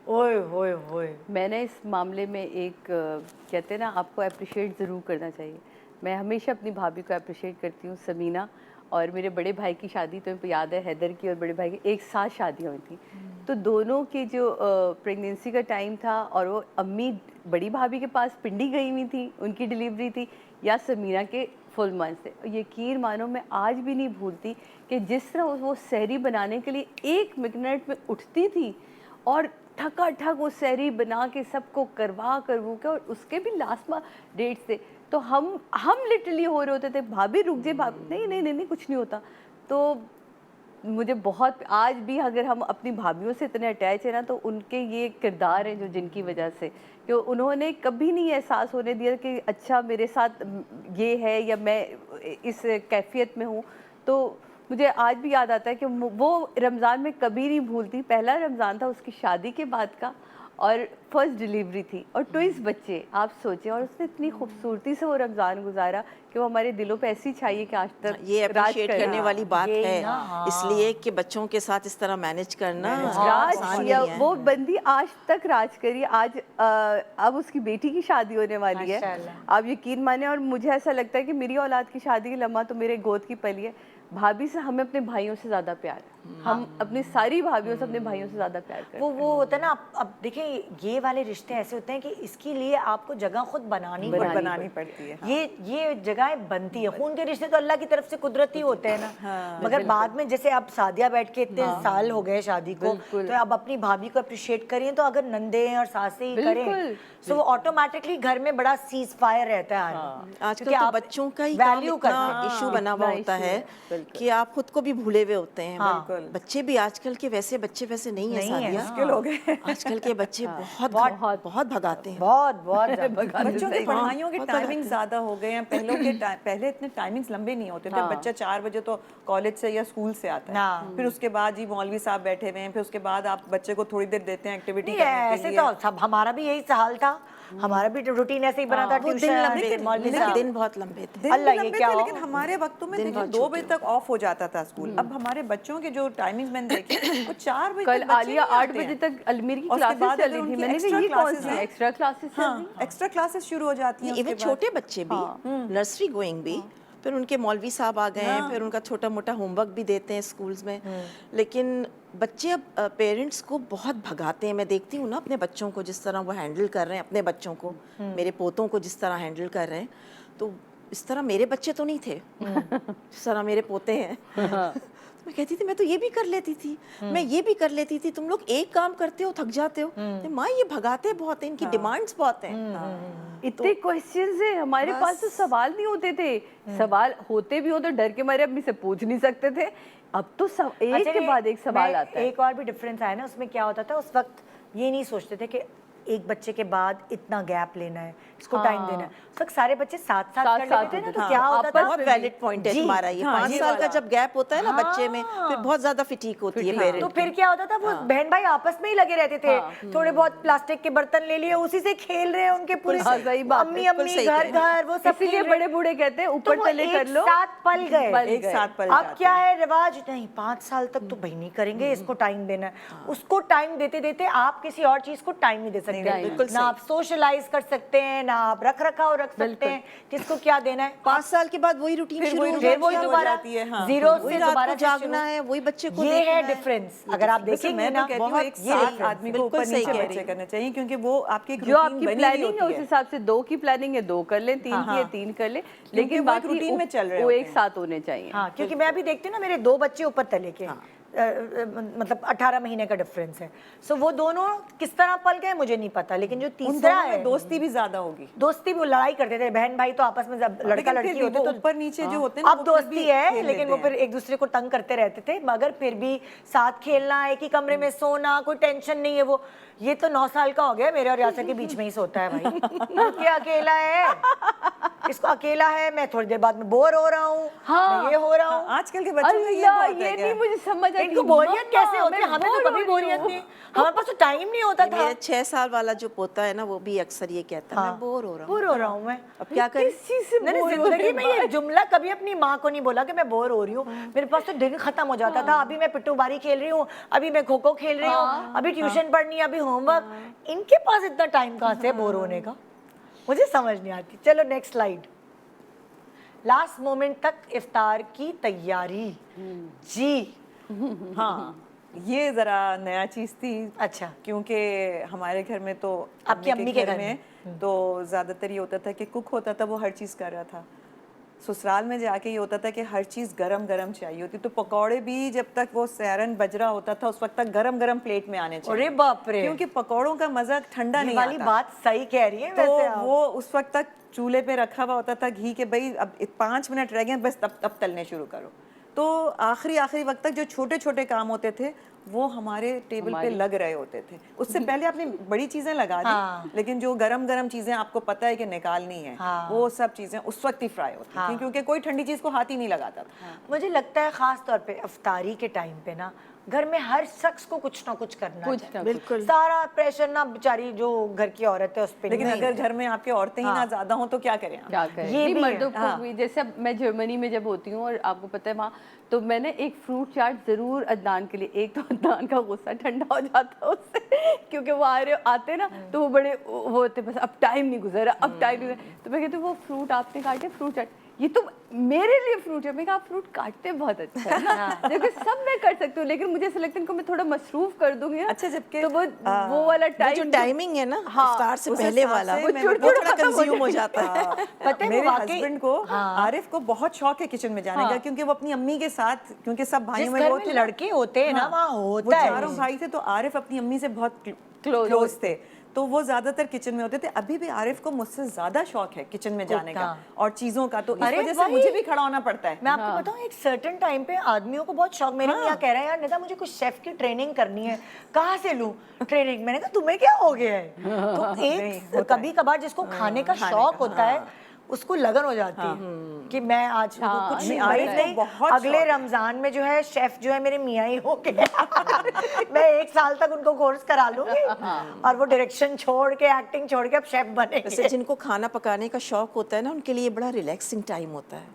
ओए होए होए। मैंने इस मामले में एक कहते हैं ना, आपको अप्रिशिएट ज़रूर करना चाहिए। मैं हमेशा अपनी भाभी को अप्रिशिएट करती हूँ, समीना। और मेरे बड़े भाई की शादी तो मुझे याद है, हैदर की और बड़े भाई की एक साथ शादियाँ हुई थी, तो दोनों की जो प्रेगनेंसी का टाइम था, और वो अम्मी बड़ी भाभी के पास पिंडी गई हुई थी, उनकी डिलीवरी थी, या समीना के फुल मंथ से। यकीन मानो, मैं आज भी नहीं भूलती कि जिस तरह वो सहरी बनाने के लिए 1 मिनट में उठती थी और ठका ठक वो सहरी बना के सबको करवा के, और उसके भी लास्ट में डेट्स थे, तो हम लिटरली हो रहे होते थे, भाभी रुक जाए, भाभी नहीं नहीं नहीं नहीं कुछ नहीं होता। तो मुझे बहुत, आज भी अगर हम अपनी भाभीयों से इतने अटैच है ना, तो उनके ये किरदार हैं जो जिनकी वजह से, कि उन्होंने कभी नहीं एहसास होने दिया कि अच्छा मेरे साथ ये है या मैं इस कैफियत में हूँ। तो मुझे आज भी याद आता है कि वो रमज़ान में कभी नहीं भूलती। पहला रमज़ान था उसकी शादी के बाद का, और फर्स्ट डिलीवरी थी, और ट्विंस बच्चे, आप सोचें। और उसने इतनी खूबसूरती से वो रमज़ान गुजारा कि वो हमारे दिलों पे ऐसी चाहिए कि आज तक ये अप्रिशिएट राज करने वाली बात यही है, ना, हाँ। इसलिए कि बच्चों के साथ इस तरह मैनेज करना राज आसान या नहीं है। वो बंदी आज तक राज करी। आज अब उसकी बेटी की शादी होने वाली है, माशाल्लाह। आप यकीन माने। और मुझे ऐसा लगता है कि मेरी औलाद की शादी की लम्हा तो मेरे गोद की पली है। भाभी से हमें अपने भाइयों से ज़्यादा प्यार है, हम अपनी सारी भाभीयों से अपने भाइयों से ज़्यादा प्यार करते हैं। वो होता है ना, अब देखिए ये वाले रिश्ते ऐसे होते हैं कि इसके लिए आपको जगह खुद बनानी पड़ती है। ये जगहें बनती है। खून के रिश्ते तो अल्लाह की तरफ से कुदरती होते हैं ना, मगर बाद में जैसे आप सादिया बैठ के इतने साल हो गए शादी को, तो अब अपनी भाभी को अप्रिशिएट करिए, तो अगर नंदे और सासे ही करें तो वो ऑटोमेटिकली घर में बड़ा सीज फायर रहता है। आजकल तो बच्चों का ही वैल्यू इतना इशू बना हुआ होता है कि आप खुद को भी भूले हुए होते हैं। बच्चे भी आजकल के वैसे बच्चे वैसे नहीं है सादिया, मुश्किल हो गए। आजकल के बच्चे बहुत भगाते हैं, बहुत बच्चों की पढ़ाइयों के टाइमिंग ज़्यादा हो गए हैं। पहले इतने टाइमिंग्स लंबे नहीं होते थे। बच्चा 4 बजे तो कॉलेज से या स्कूल से आता है, फिर उसके बाद जी मौलवी साहब बैठे हुए हैं, फिर उसके बाद आप बच्चे को थोड़ी देर देते हैं एक्टिविटी करने के ऐसे लिए। तो सब हमारा भी यही हाल था, हमारा भी रूटीन ऐसे ही बना था। दिन बहुत लंबे थे। अल्लाह ये क्या हो, लेकिन हमारे वक्तों में देखिए 2 बजे तक ऑफ हो जाता था स्कूल। अब हमारे बच्चों के जो टाइमिंग मैंने देखे वो 4 बजे कल तक बच्चे आलिया नहीं 8 आते बजे हैं। तक अलमीर की और उसके क्लासेस बाद चल अगर रही थी। उनकी मैंने extra कहा ये कौन classes सी हैं? एक्स्ट्रा क्लासेस चल रही हैं? एक्स्ट्रा क्लासेस शुरू हो जाती हैं। इवन छोटे बच्चे भी, नर्सरी गोइंग भी, फिर उनके मौलवी साहब आ गए हैं, फिर उनका छोटा मोटा होमवर्क भी देते हैं स्कूल्स में। लेकिन बच्चे अब पेरेंट्स को बहुत भगाते हैं। मैं देखती हूँ ना अपने बच्चों को, जिस तरह वो हैंडल कर रहे हैं अपने बच्चों को, मेरे पोतों को जिस तरह हैंडल कर रहे हैं, तो इस तरह मेरे बच्चे तो नहीं थे जिस तरह मेरे पोते हैं। मैं कहती थी मैं तो ये भी कर लेती थी, मैं ये भी कर लेती थी, तुम लोग एक काम करते हो थक जाते हो। माँ ये भगाते बहुत हैं, इनकी डिमांड्स बहुत हैं। इतने क्वेश्चंस हैं हमारे पास, तो सवाल नहीं होते थे। सवाल होते भी हो तो डर के मारे अम्मी से पूछ नहीं सकते थे। अब तो सब एक के बाद एक सवाल आता है। एक और भी डिफरेंस आया ना, उसमें क्या होता था, उस वक्त ये नहीं सोचते थे कि एक बच्चे के बाद इतना गैप लेना है, इसको टाइम देना है। उस वक्त सारे बच्चे साथ साथ साथ कर साथ लेते थे ना, होते तो थे। क्या हाँ, होता आपस था? बहुत वैलिड पॉइंट है जी, तुम्हारा ये। हाँ, 5 ये साल का वाला। जब गैप होता है ना बच्चे में, फिर बहुत ज्यादा फिटीक होती है पेरेंट तो फिर क्या होता था, वो बहन भाई आपस में ही लगे रहते थे, थोड़े बहुत प्लास्टिक के बर्तन ले लिए, उसी से खेल रहे हैं उनके पूरे हाँ, सही बात है, अम्मी बिल्कुल अम्मी सही घर कह रहे हैं। घर वो सब इसीलिए खेल रहे बड़े बूढ़े कहते हैं तो ऊपर वो तले कर एक लो, साथ पल गए। पल एक गए। साथ पल अब जाते क्या हैं। है रिवाज, नहीं 5 साल तक तो भाई नहीं करेंगे, इसको टाइम देना है। उसको टाइम देते देते आप किसी और चीज को टाइम नहीं दे सकते, बिल्कुल ना आप सोशलाइज कर सकते हैं, ना आप रख रखाव रख सकते हैं, किसको क्या देना है। 5 साल के बाद वही रूटीन फिर शुरू वही हो routine फिर वही हो दोबारा जाती है, हाँ। जीरो वही से रात दोबारा को से जागना शुरू। है, वही बच्चे को ये देखना है है। डिफरेंस। अगर आप वैसे देखेंगे मैं ना, तो कहती हूँ बहुत एक ये साथ difference। आदमी को बिल्कुल ऊपर सही नीचे कह बच्चे रही करने चाहिए, क्योंकि वो आपकी एक जो routine आपकी बनी हुई प्लानिंग है होती उस हिसाब से 2 की प्लानिंग है 2 कर लें, 3 की है 3 कर लें, लेकिन वो एक बाकी routine में चल रहे वो होते एक हैं। साथ होने चाहिए। हाँ, क्योंकि मैं अभी देखती हूँ ना, मेरे 2 बच्चे ऊपर तले के मतलब 18 महीने का डिफरेंस है। सो वो दोनों किस तरह पल गए मुझे नहीं पता, लेकिन जो उन तीसरा दोनों है में दोस्ती भी ज्यादा होगी। दोस्ती भी, वो लड़ाई करते थे बहन भाई तो आपस में, जब लड़का लेकिन फिर लड़की भी होते वो तो ऊपर नीचे जो होते हैं ना, अब वो फिर दोस्ती भी है, खेल लेकिन वो लेते फिर एक दूसरे को तंग करते रहते थे, मगर फिर भी साथ खेलना, एक ही कमरे में सोना, कोई टेंशन नहीं है। वो ये तो 9 साल का हो गया, मेरे और यासर के बीच में ही सोता है भाई। क्योंकि अकेला है, इसको अकेला है, मैं थोड़ी देर बाद में बोर हो रहा हूँ, मैं ये हो रहा हूँ। आजकल के बच्चों में ये अल्लाह, बहुत है ये क्या? नहीं मुझे समझ आती। इनको बोरियत कैसे होती है? मैं हमें बोर तो हो कभी रही बोरियत हूँ। नहीं, हमारे पास तो टाइम नहीं होता था। मेरे 6 साल वाला जो पोता है ना, वो भी अक्सर ये कहता है मैं बोर हो रहा हूँ। बोर हो रहा हूँ मैं। अब क्या करें? किस चीज से मैंने बोर हो जिंदगी रहे में हैं? ये जुमला कभी अपनी माँ को नहीं बोला कि मैं बोर हो रही हूँ। मेरे पास तो दिन खत्म हो जाता था, अभी मैं पिट्टू बारी खेल रही हूँ, अभी मैं खो खो खेल रही हूँ, अभी ट्यूशन पढ़नी है, अभी होमवर्क। इनके पास इतना टाइम कहाँ से बोर होने का, मुझे समझ नहीं आती। चलो नेक्स्ट स्लाइड। लास्ट मोमेंट तक इफ्तार की तैयारी। जी हाँ, ये जरा नया चीज थी। अच्छा, क्योंकि हमारे घर में तो आपकी अम्मी के घर में तो ज्यादातर ये होता था कि कुक होता था, वो हर चीज कर रहा था। ससुराल में जाके ये होता था कि हर चीज गरम गरम चाहिए होती, तो पकौड़े भी जब तक वो सैरन बज रहा होता था उस वक्त तक गरम गरम प्लेट में आने चाहिए। अरे बाप रे, क्योंकि पकौड़ों का मजा ठंडा ये नहीं वाली आता। बात सही कह रही है तो वैसे आप। वो उस वक्त तक चूल्हे पे रखा हुआ होता था घी के, भाई अब 5 मिनट रह गए बस, तब तलने शुरू करो। तो आखिरी वक्त तक जो छोटे छोटे काम होते थे वो हमारे टेबल पे लग रहे होते थे। उससे पहले आपने बड़ी चीजें लगा दी, हाँ। लेकिन जो गरम गरम चीजें आपको पता है कि निकालनी है, हाँ। वो सब चीजें उस वक्त ही फ्राई होती हाँ। थी, क्योंकि कोई ठंडी चीज को हाथ ही नहीं लगाता था। मुझे लगता है खास तौर पे इफ्तारी के टाइम पे ना, घर में हर शख्स को कुछ ना कुछ करना कुछ चाहिए। ना बिल्कुल। सारा प्रेशर ना बेचारी जो घर की औरत है उस पे लेकिन नहीं अगर है। घर में आपके औरतें ही ना ज्यादा हों तो क्या करें आप? क्या करें? ये नहीं, भी है। मर्दों को भी, जैसे अब मैं जर्मनी में जब होती हूँ और आपको पता है वहाँ, तो मैंने एक फ्रूट चाट जरूर अदनान के लिए, एक तो अदनान का गुस्सा ठंडा हो जाता है उससे, क्योंकि वो आते ना तो वो बड़े वो होते बस अब टाइम नहीं गुजरा, अब टाइम नहीं गुजरा। तो मैं कहती हूँ वो फ्रूट आपने काटे, फ्रूट चाट, ये तो मेरे लिए फ्रूट है। मैं कहा आप फ्रूट काटते बहुत अच्छा है ना, देखो सब मैं कर सकती हूँ, लेकिन मुझे ऐसा लगता है इनको मैं थोड़ा मसरूफ कर दूंगी ना। अच्छा, जबकि तो वो वाला वो जो टाइम टाइमिंग है ना इफ्तार से उस पहले हिसाब वाला, से वो मैं थोड़ा कंज्यूम हो जाता है। पता है मेरे वो वाकई हस्बैंड को, आरिफ को बहुत शौक है किचन में जाने का, क्योंकि वो अपनी अम्मी के साथ, क्योंकि सब जिस भाइयों में घर वो में थे ना, लड़के होते हैं ना, वहाँ वो होता है। चारों भाई थे, तो आरिफ अपनी अम्मी से बहुत Close क्लोज थे, तो वो ज्यादातर किचन में होते थे। अभी भी आरिफ को मुझसे ज्यादा शौक है किचन में जाने का और चीजों का, तो इस अरे वजह से भाई, मुझे भी खड़ा होना पड़ता है। मैं आपको बताऊं, एक सर्टेन टाइम पे आदमियों को बहुत शौक, मेरे मियां कह रहे हैं यार निदा मुझे कुछ शेफ की ट्रेनिंग करनी है, कहाँ से लूं ट्रेनिंग? मैंने कहा तुम्हें क्या हो गया है? तो एक कभी कभार जिसको खाने का शौक होता है उसको लगन हो जाती है कि मैं आज कुछ नहीं, भाई आरिफ को नहीं, बहुत अगले शौक है। रमजान में जो है शेफ जो है मेरे मियां ही होंगे। मैं 1 साल तक उनको कोर्स करा लूंगी और वो डायरेक्शन छोड़ के, एक्टिंग छोड़ के अब शेफ वैसे बनेंगे। जिनको खाना पकाने का शौक होता है ना, उनके लिए बड़ा रिलैक्सिंग टाइम होता है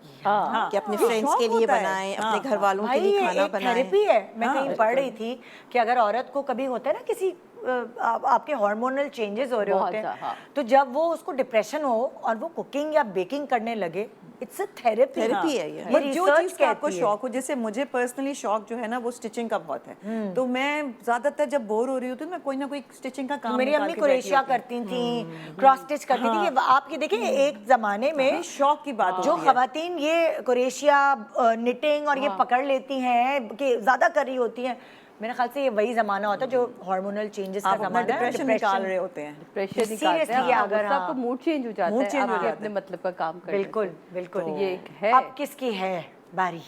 कि अपने हाँ, फ्रेंड्स शौक के लिए होता है। बनाएं, हाँ, अपने घर वालों के भाई लिए ये खाना एक बनाएं। थेरेपी है। मैं कहीं पढ़ रही थी कि अगर औरत को कभी होता है ना किसी आपके हार्मोनल चेंजेस हो रहे बहुत होते हैं, हाँ। तो जब वो उसको डिप्रेशन हो और वो कुकिंग या बेकिंग करने लगे, इट्स अ थेरेपी। थेरेपी है ये। बट जो चीज का आपको शौक हो, जैसे मुझे पर्सनली शौक जो है ना वो स्टिचिंग का बहुत है, तो मैं ज्यादातर जब बोर हो रही होती हूँ मैं कोई ना कोई स्टिचिंग का काम मेरी निकाल अम्मी के बैठी क्रोशिया होती हूँ। करती थी, क्रॉस स्टिच करती थी। ये आपकी देखिए एक जमाने में ये शौक की बात जो होती है। खवातीन ये क्रोशिया, निटिंग और ये पकड़ लेती हैं कि ज्यादा कर रही होती हैं, मेरे ख्याल से ये वही जमाना होता है जो हार्मोनल चेंजेस का आप अपना जमाना है, डिप्रेशन निकाल रहे होते हैं। प्रेशर निकालते Seriously, हैं, हाँ, अगर उससे आपको हाँ। मूड चेंज हो जाता Mood है, change हो आपके जाता अपने है। मतलब का काम करने बिल्कुल से। बिल्कुल। तो ये है। अब किसकी है बारी?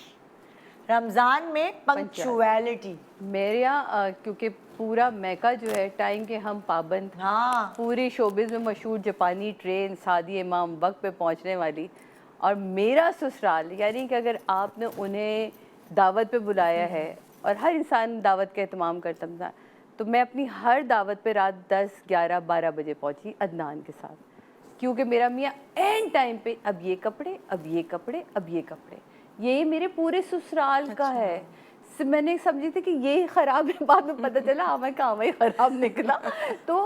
रमजान में पंक्चुअलिटी। मेरे यहाँ क्योंकि पूरा मैका जो है टाइम के हम पाबंद, हाँ पूरी शोबिस में मशहूर जापानी ट्रेन सादी इमाम वक्त पे पहुंचने वाली, और मेरा ससुराल यानी कि अगर आपने उन्हें दावत पे बुलाया है, और हर इंसान दावत का एहतमाम करता था, तो मैं अपनी हर दावत पे रात 10, 11, 12 बजे पहुंची अदनान के साथ, क्योंकि मेरा मियाँ एंड टाइम पे अब ये कपड़े, अब ये कपड़े, अब ये कपड़े, ये मेरे पूरे ससुराल का है। मैंने समझी थी कि ये ख़राब है, बाद में पता चला हमें काम ही ख़राब निकला। तो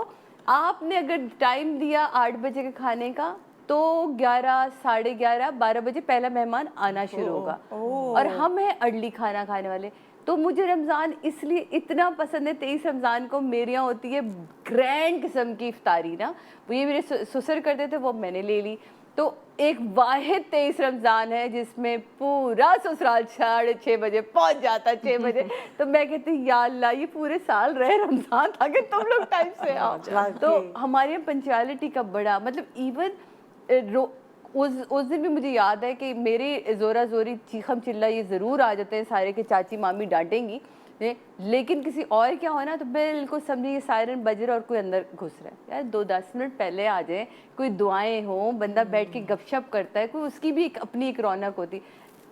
आपने अगर टाइम दिया 8 बजे के खाने का, तो 11, साढ़े 11, 12 बजे पहला मेहमान आना शुरू होगा, और हम हैं अर्ली खाना खाने वाले। तो मुझे रमज़ान इसलिए इतना पसंद है। 23 रमज़ान को मेरे यहाँ होती है ग्रैंड किस्म की इफ्तारी ना, वो ये मेरे ससुर करते थे, वो मैंने ले ली। तो एक वाहिद 23 रमज़ान है जिसमें पूरा ससुराल 6:30 बजे पहुंच जाता, 6 बजे। तो मैं कहती या अल्लाह ये पूरे साल रहे रमज़ान ताकि तुम लोग टाइम से आओ। तो हमारे यहाँ पंचुअलिटी का बड़ा मतलब, इवन उस दिन भी मुझे याद है कि मेरे ज़ोरा ज़ोरी चीखम चिल्ला ये ज़रूर आ जाते हैं सारे के चाची मामी डांटेंगी, लेकिन किसी और क्या हो ना तो बिल्कुल समझिए ये सायरन बज रहा और कोई अंदर घुस रहा है। यार 2-10 मिनट पहले आ जाए, कोई दुआएं हों, बंदा बैठ के गपशप करता है, कोई उसकी भी अपनी एक रौनक होती।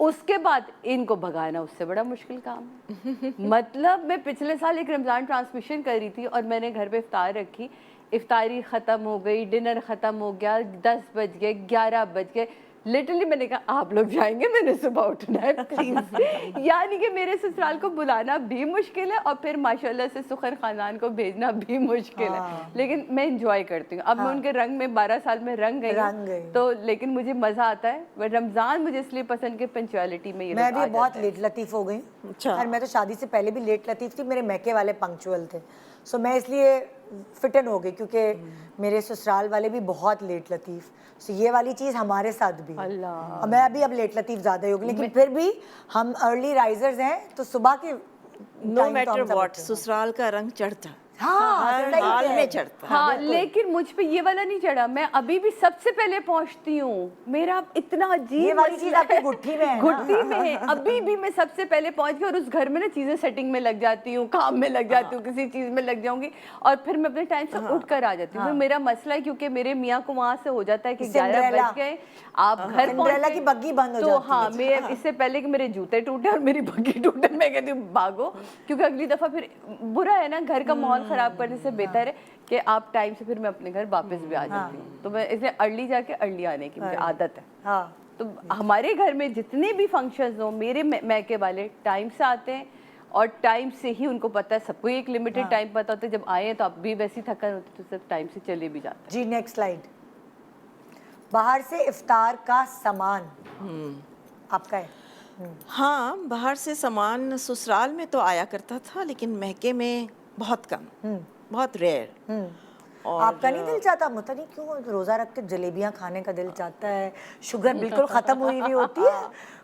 उसके बाद इनको भगाना उससे बड़ा मुश्किल काम है। मतलब मैं पिछले साल एक रमज़ान ट्रांसमिशन कर रही थी और मैंने घर पे इफ्तार रखी, इफ्तारी ख़त्म हो गई, डिनर ख़त्म हो गया, 10 बज गए, 11 बज गए, लिटरली मैंने कहा आप लोग जाएंगे, मैंने सुबह उठना है प्लीज़। यानी कि मेरे ससुराल को बुलाना भी मुश्किल है और फिर माशाल्लाह से सुखर ख़ानदान को भेजना भी मुश्किल है, लेकिन मैं इंजॉय करती हूँ। अब मैं उनके रंग में 12 साल में रंग गई तो, लेकिन मुझे मज़ा आता है। रमज़ान मुझे इसलिए पसंद कि पंचुअलिटी में ये मैं भी बहुत लेट लतीफ़ हो गई। और मैं तो शादी से पहले भी लेट लतीफ़ थी, मेरे मैके वाले पंक्चुअल थे, सो मैं इसलिए फिट इन हो गई, क्योंकि मेरे ससुराल वाले भी बहुत लेट लतीफ़। सो ये वाली चीज़ हमारे साथ भी है। और मैं अभी अब लेट लतीफ़ ज़्यादा ही हो गई, लेकिन फिर भी हम अर्ली राइजर्स हैं, तो सुबह के नो मैटर व्हाट ससुराल का रंग चढ़ता, हर हाल में चढ़ता। हाँ, लेकिन मुझ पे ये वाला नहीं चढ़ा। मैं अभी भी सबसे पहले पहुंचती हूँ। मेरा इतना अजीब ये वाली चीज़ आपकी गुट्ठी में है, गुट्ठी में है। अभी भी मैं सबसे पहले पहुंच गई और उस घर में ना चीजें सेटिंग में लग जाती हूँ, काम में लग जाती हूँ, किसी चीज में लग जाऊंगी और फिर मैं अपने टाइम से उठ कर आ जाती हूँ। मेरा मसला है क्योंकि मेरे मियाँ को वहां से हो जाता है कि 11 बज गए, आप घर पहुंचे की बग्गी बंद हो तो जाती है। हाँ, मेरे इससे पहले कि मेरे जूते टूटे और मेरी बग्गी टूटे, मैं कहती हूँ भागो, क्योंकि अगली दफा फिर बुरा है ना, घर का माहौल खराब करने से बेहतर है कि आप टाइम से फिर मैं अपने घर वापस भी आ जाती हूँ। तो मैं इसलिए अर्ली जाके अर्ली आने की मुझे आदत है। हाँ, तो हमारे घर में जितने भी फंक्शंस हो, मेरे मैके वाले टाइम से आते हैं और टाइम से ही उनको पता है, सबको एक लिमिटेड टाइम पता होता है, जब आए तो आप भी वैसी थकन होती तो सब टाइम से चले भी जाते जी। Next slide. बाहर से इफ्तार का सामान आपका है? हाँ, बाहर से सामान ससुराल में तो आया करता था, लेकिन महके में बहुत कम, बहुत रेयर। और आपका नहीं दिल चाहता? पता नहीं क्यों रोज़ा रख के जलेबियाँ खाने का दिल चाहता है। शुगर बिल्कुल ख़त्म हुई हुई होती है,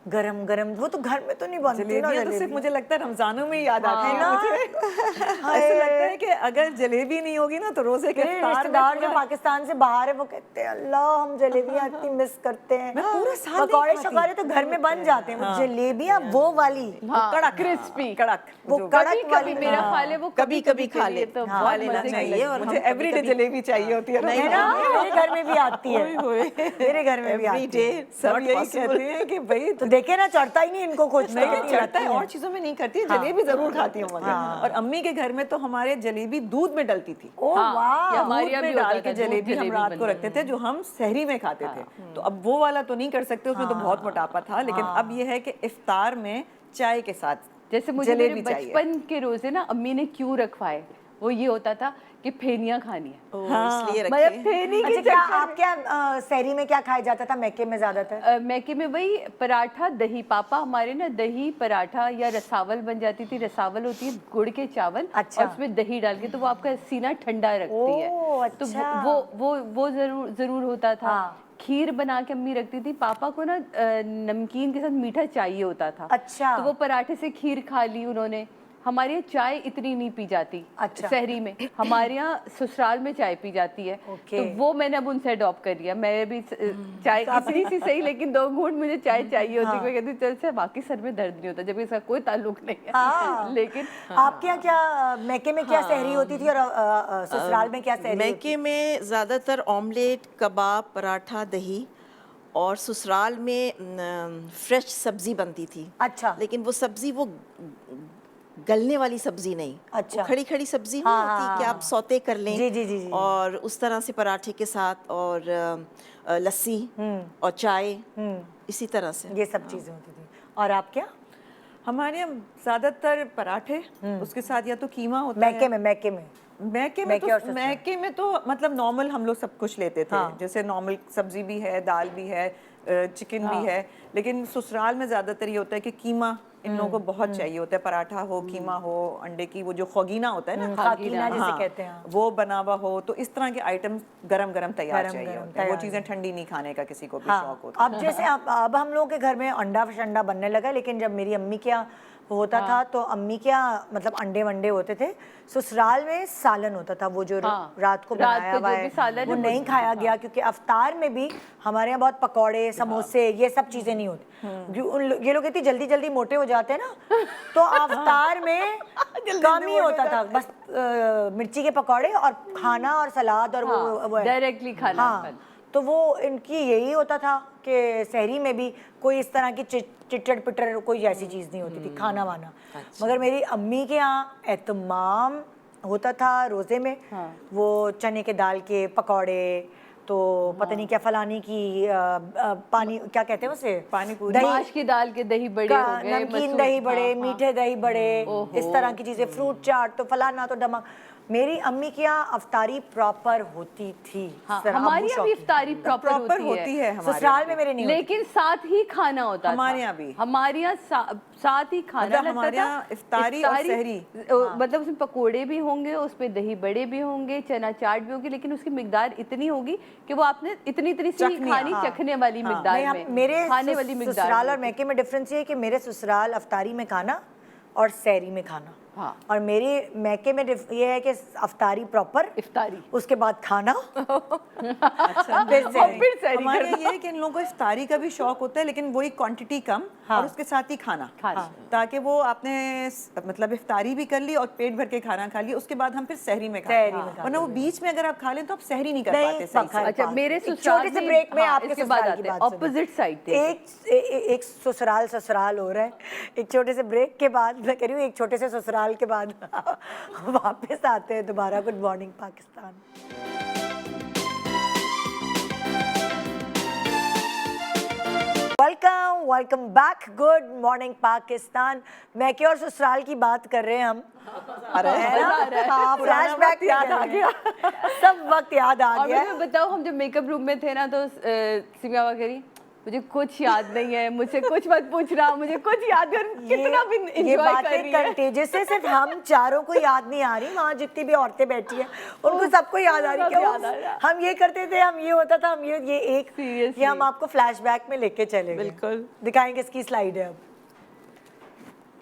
गरम गरम, वो तो घर में तो नहीं बनती ना जलेबियाँ। तो सिर्फ मुझे लगता है रमज़ानों में याद आती है मुझे। ऐसा लगता है कि अगर जलेबी नहीं होगी ना तो रोज़े के रिश्तेदार जो पाकिस्तान से बाहर है वो कहते हैं अल्लाह हम जलेबियाँ इतनी मिस करते हैं। मैं पूरा साल पकौड़े शकौड़े तो घर में बन जाते हैं, वो जलेबियाँ वो वाली कड़क क्रिस्पी कड़क, वो कड़क वाली मेरा ख्याल है वो कभी कभी खा ले तो खा लेना चाहिए। और मुझे एवरीडे जलेबी चाहिए होती है। मेरे घर में भी आती है, मेरे घर में भी आती है। सब यही कहते हैं कि भाई तो देखे ना चढ़ता ही नहीं इनको कुछ, नहीं चढ़ता है, और चीजों में नहीं करती है, जलेबी जरूर खाती हूँ मगर। और अम्मी के घर में तो हमारे जलेबी दूध में डलती थी। ओह वाह, हमारे दूध में डाल के जलेबी हम रात को रखते थे, जो हम सहरी में खाते थे। तो अब वो वाला तो नहीं कर सकते, उसमें तो बहुत मोटापा था। लेकिन अब ये है कि इफ्तार में चाय के साथ जैसे मुझे मेरे बचपन के रोजे ना अम्मी ने क्यों रखवाए, वो ये होता था कि फेनियाँ खानी है, इसलिए मतलब रखे। फेनी की। अच्छा, क्या आप क्या सहरी में क्या खाया जाता था मैके में ज्यादातर? मैके में वही पराठा दही, पापा हमारे ना दही पराठा या रसावल बन जाती थी। रसावल होती है गुड़ के चावल, अच्छा। और उसमें दही डाल के, तो वो आपका सीना ठंडा रखती है। ओह, तो अच्छा। वो जरूर होता था। हाँ। खीर बना के अम्मी रखती थी। पापा को ना नमकीन के साथ मीठा चाहिए होता था। अच्छा। तो वो पराठे से खीर खा ली उन्होंने, हमारे यहाँ चाय इतनी नहीं पी जाती। अच्छा। शहरी में हमारे यहाँ ससुराल में चाय पी जाती है। ओके। तो वो मैंने अब उनसे अडॉप्ट कर लिया। मैं भी चाय इतनी सी सही, लेकिन 2 घूंट मुझे चाय चाहिए होती है। मैं कहती चल से बाकी सर में दर्द नहीं होता, जब इसका कोई ताल्लुक नहीं है। हाँ। लेकिन आपके यहाँ क्या मैके में क्या सहरी होती थी और ससुराल में क्या सहरी होती मैके में ज़्यादातर ऑमलेट, कबाब, पराठा, दही, और ससुराल में फ्रेश सब्जी बनती थी। अच्छा। लेकिन वो सब्जी वो गलने वाली सब्जी नहीं, अच्छा। वो खड़ी खड़ी सब्जी नहीं हाँ, होती हाँ, कि हाँ। आप सौते कर लें। जी, जी, जी, जी। और उस तरह से पराठे के साथ, और लस्सी और चाय, इसी तरह से। ये सब चीजें होती थी। और आप क्या? हमारे यहाँ ज़्यादातर पराठे, उसके साथ या तो कीमा होता है। मैके में मैके में मैके और तो ससुराल। मैके में तो मतलब नॉर्मल हम लोग सब कुछ लेते थे। हाँ। जैसे नॉर्मल सब्जी भी है, दाल भी है, चिकन भी है। लेकिन ससुराल में ज़्यादातर ये होता है कि कीमा इन लोगों को बहुत चाहिए होता है। पराठा हो, कीमा हो, अंडे की वो जो खोगीना होता है ना, खाकीना जिसे हाँ, कहते हैं। वो बना हुआ हो, तो इस तरह के आइटम गरम गरम तैयार चाहिए गरम-गरम होते हैं। वो तैयार चीज़ें ठंडी नहीं खाने का किसी को भी हाँ। शौक होता है। अब जैसे अब हम लोगों के घर में अंडा शंडा बनने लगा, लेकिन जब मेरी अम्मी के यहाँ होता था तो अम्मी के यहाँ मतलब अंडे वंडे होते थे। ससुराल में सालन होता था, वो जो हाँ। रात को रात बनाया को हुआ जो भी है सालन वो है, नहीं खाया गया, क्योंकि अफ्तार में भी हमारे यहाँ बहुत पकौड़े, समोसे, ये सब चीजें नहीं होती। ये लोग इतनी जल्दी जल्दी मोटे हो जाते हैं ना, तो अफ्तार में कम ही होता था, बस मिर्ची के पकौड़े और खाना और सलाद और वो है। डायरेक्टली खाना। हाँ, तो वो इनकी यही होता था कि सहरी में भी कोई इस तरह की चिट्टर पिटर कोई ऐसी चीज़ नहीं होती थी, खाना वाना। मगर मेरी अम्मी के यहाँ एहतमाम होता था रोज़े में। वो चने के दाल के पकौड़े, तो पता नहीं क्या फलानी की पानी क्या कहते हैं उसे, पानी पूरी, माश की दाल के दही बड़े हो गए, नमकीन दही बड़े, मीठे दही बड़े, इस तरह की चीज़ें, फ्रूट चाट, तो फलाना तो डमा। मेरी अम्मी के यहाँ अफ्तारी प्रॉपर होती थी। हमारी यहाँ भी इफ्तारी प्रॉपर होती है। हमारे ससुराल में मेरे नहीं होती। लेकिन साथ ही खाना होता था। हमारे यहाँ भी। हमारे यहाँ साथ ही खाना मतलब लगता हमारे था। यहाँ इफ्तारी और सहरी। मतलब उसमें पकोड़े भी होंगे, उसमें दही बड़े भी होंगे, चना चाट भी होगी, लेकिन उसकी मिकदार इतनी होगी कि वो आपने इतनी इतनी सी खानी, चखने वाली मिकदार में, मेरे खाने वाली मिकदार। ससुराल और मैके में डिफरेंस ये है कि मेरे ससुराल अफ्तारी में खाना और सहरी में खाना, हाँ। और मेरे मैके में ये है कि अफ्तारी प्रॉपर, इफ्तारी, उसके बाद खाना, अच्छा, फिर सहरी। हमारे ये है कि इन लोगों को इफ्तारी का भी शौक होता है, लेकिन वही क्वांटिटी कम, और उसके साथ ही खाना, ताकि वो आपने मतलब इफ्तारी भी कर ली और पेट भर के खाना खा लिया, उसके बाद हम फिर सहरी में खाते हैं। वरना वो बीच में अगर आप खा लें तो आप सहरी नहीं कर पाते सही से। अच्छा, मेरे छोटे से ब्रेक में आपके ससुराल की बात ऑपोजिट साइड थे। एक ससुराल हो रहा है, एक छोटे से ब्रेक के बाद, मैं कह रही हूँ एक छोटे से ससुराल के बाद वापस आते हैं दोबारा। Good morning Pakistan. Welcome back. Good morning Pakistan. मैके और ससुराल की बात कर रहे हैं हम। फ्लैशबैक याद आ गया, सब वक्त याद आ गया। मैं बताऊं, हम जब मेकअप रूम में थे ना, तो सिमिया वगैरह मुझे कुछ याद नहीं है, मुझसे कुछ मत पूछना, मुझे कुछ याद कर, कितना भी ये बातें कंटेजियस है, सिर्फ हम चारों को याद नहीं आ रही, वहाँ जितनी भी औरतें बैठी हैं उनको सबको याद आ रही है। हम ये करते थे, हम ये होता था, हम ये हम आपको फ्लैशबैक में लेके चले। बिल्कुल दिखाएंगे, इसकी स्लाइड है अब।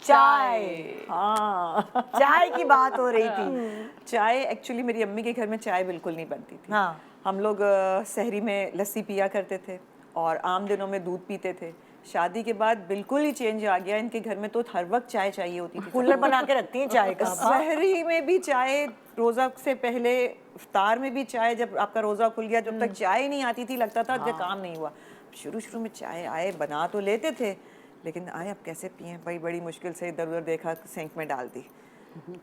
चाय, हाँ, चाय की बात हो रही थी। चाय एक्चुअली मेरी अम्मी के घर में चाय बिल्कुल नहीं बनती थी। हाँ। हम लोग सहरी में लस्सी पिया करते थे और आम दिनों में दूध पीते थे। शादी के बाद बिल्कुल ही चेंज आ गया, इनके घर में तो हर वक्त चाय चाहिए होती थी। कूलर बना के रखती हैं चाय का। सहरी में भी चाय, रोज़ा से पहले इफ्तार में भी चाय, जब आपका रोज़ा खुल गया जब तक चाय नहीं आती थी लगता था कि काम नहीं हुआ। शुरू में चाय आए, बना तो लेते थे, लेकिन आए अब कैसे पिए भाई, बड़ी मुश्किल से इधर उधर देखा, सिंक में डाल दी,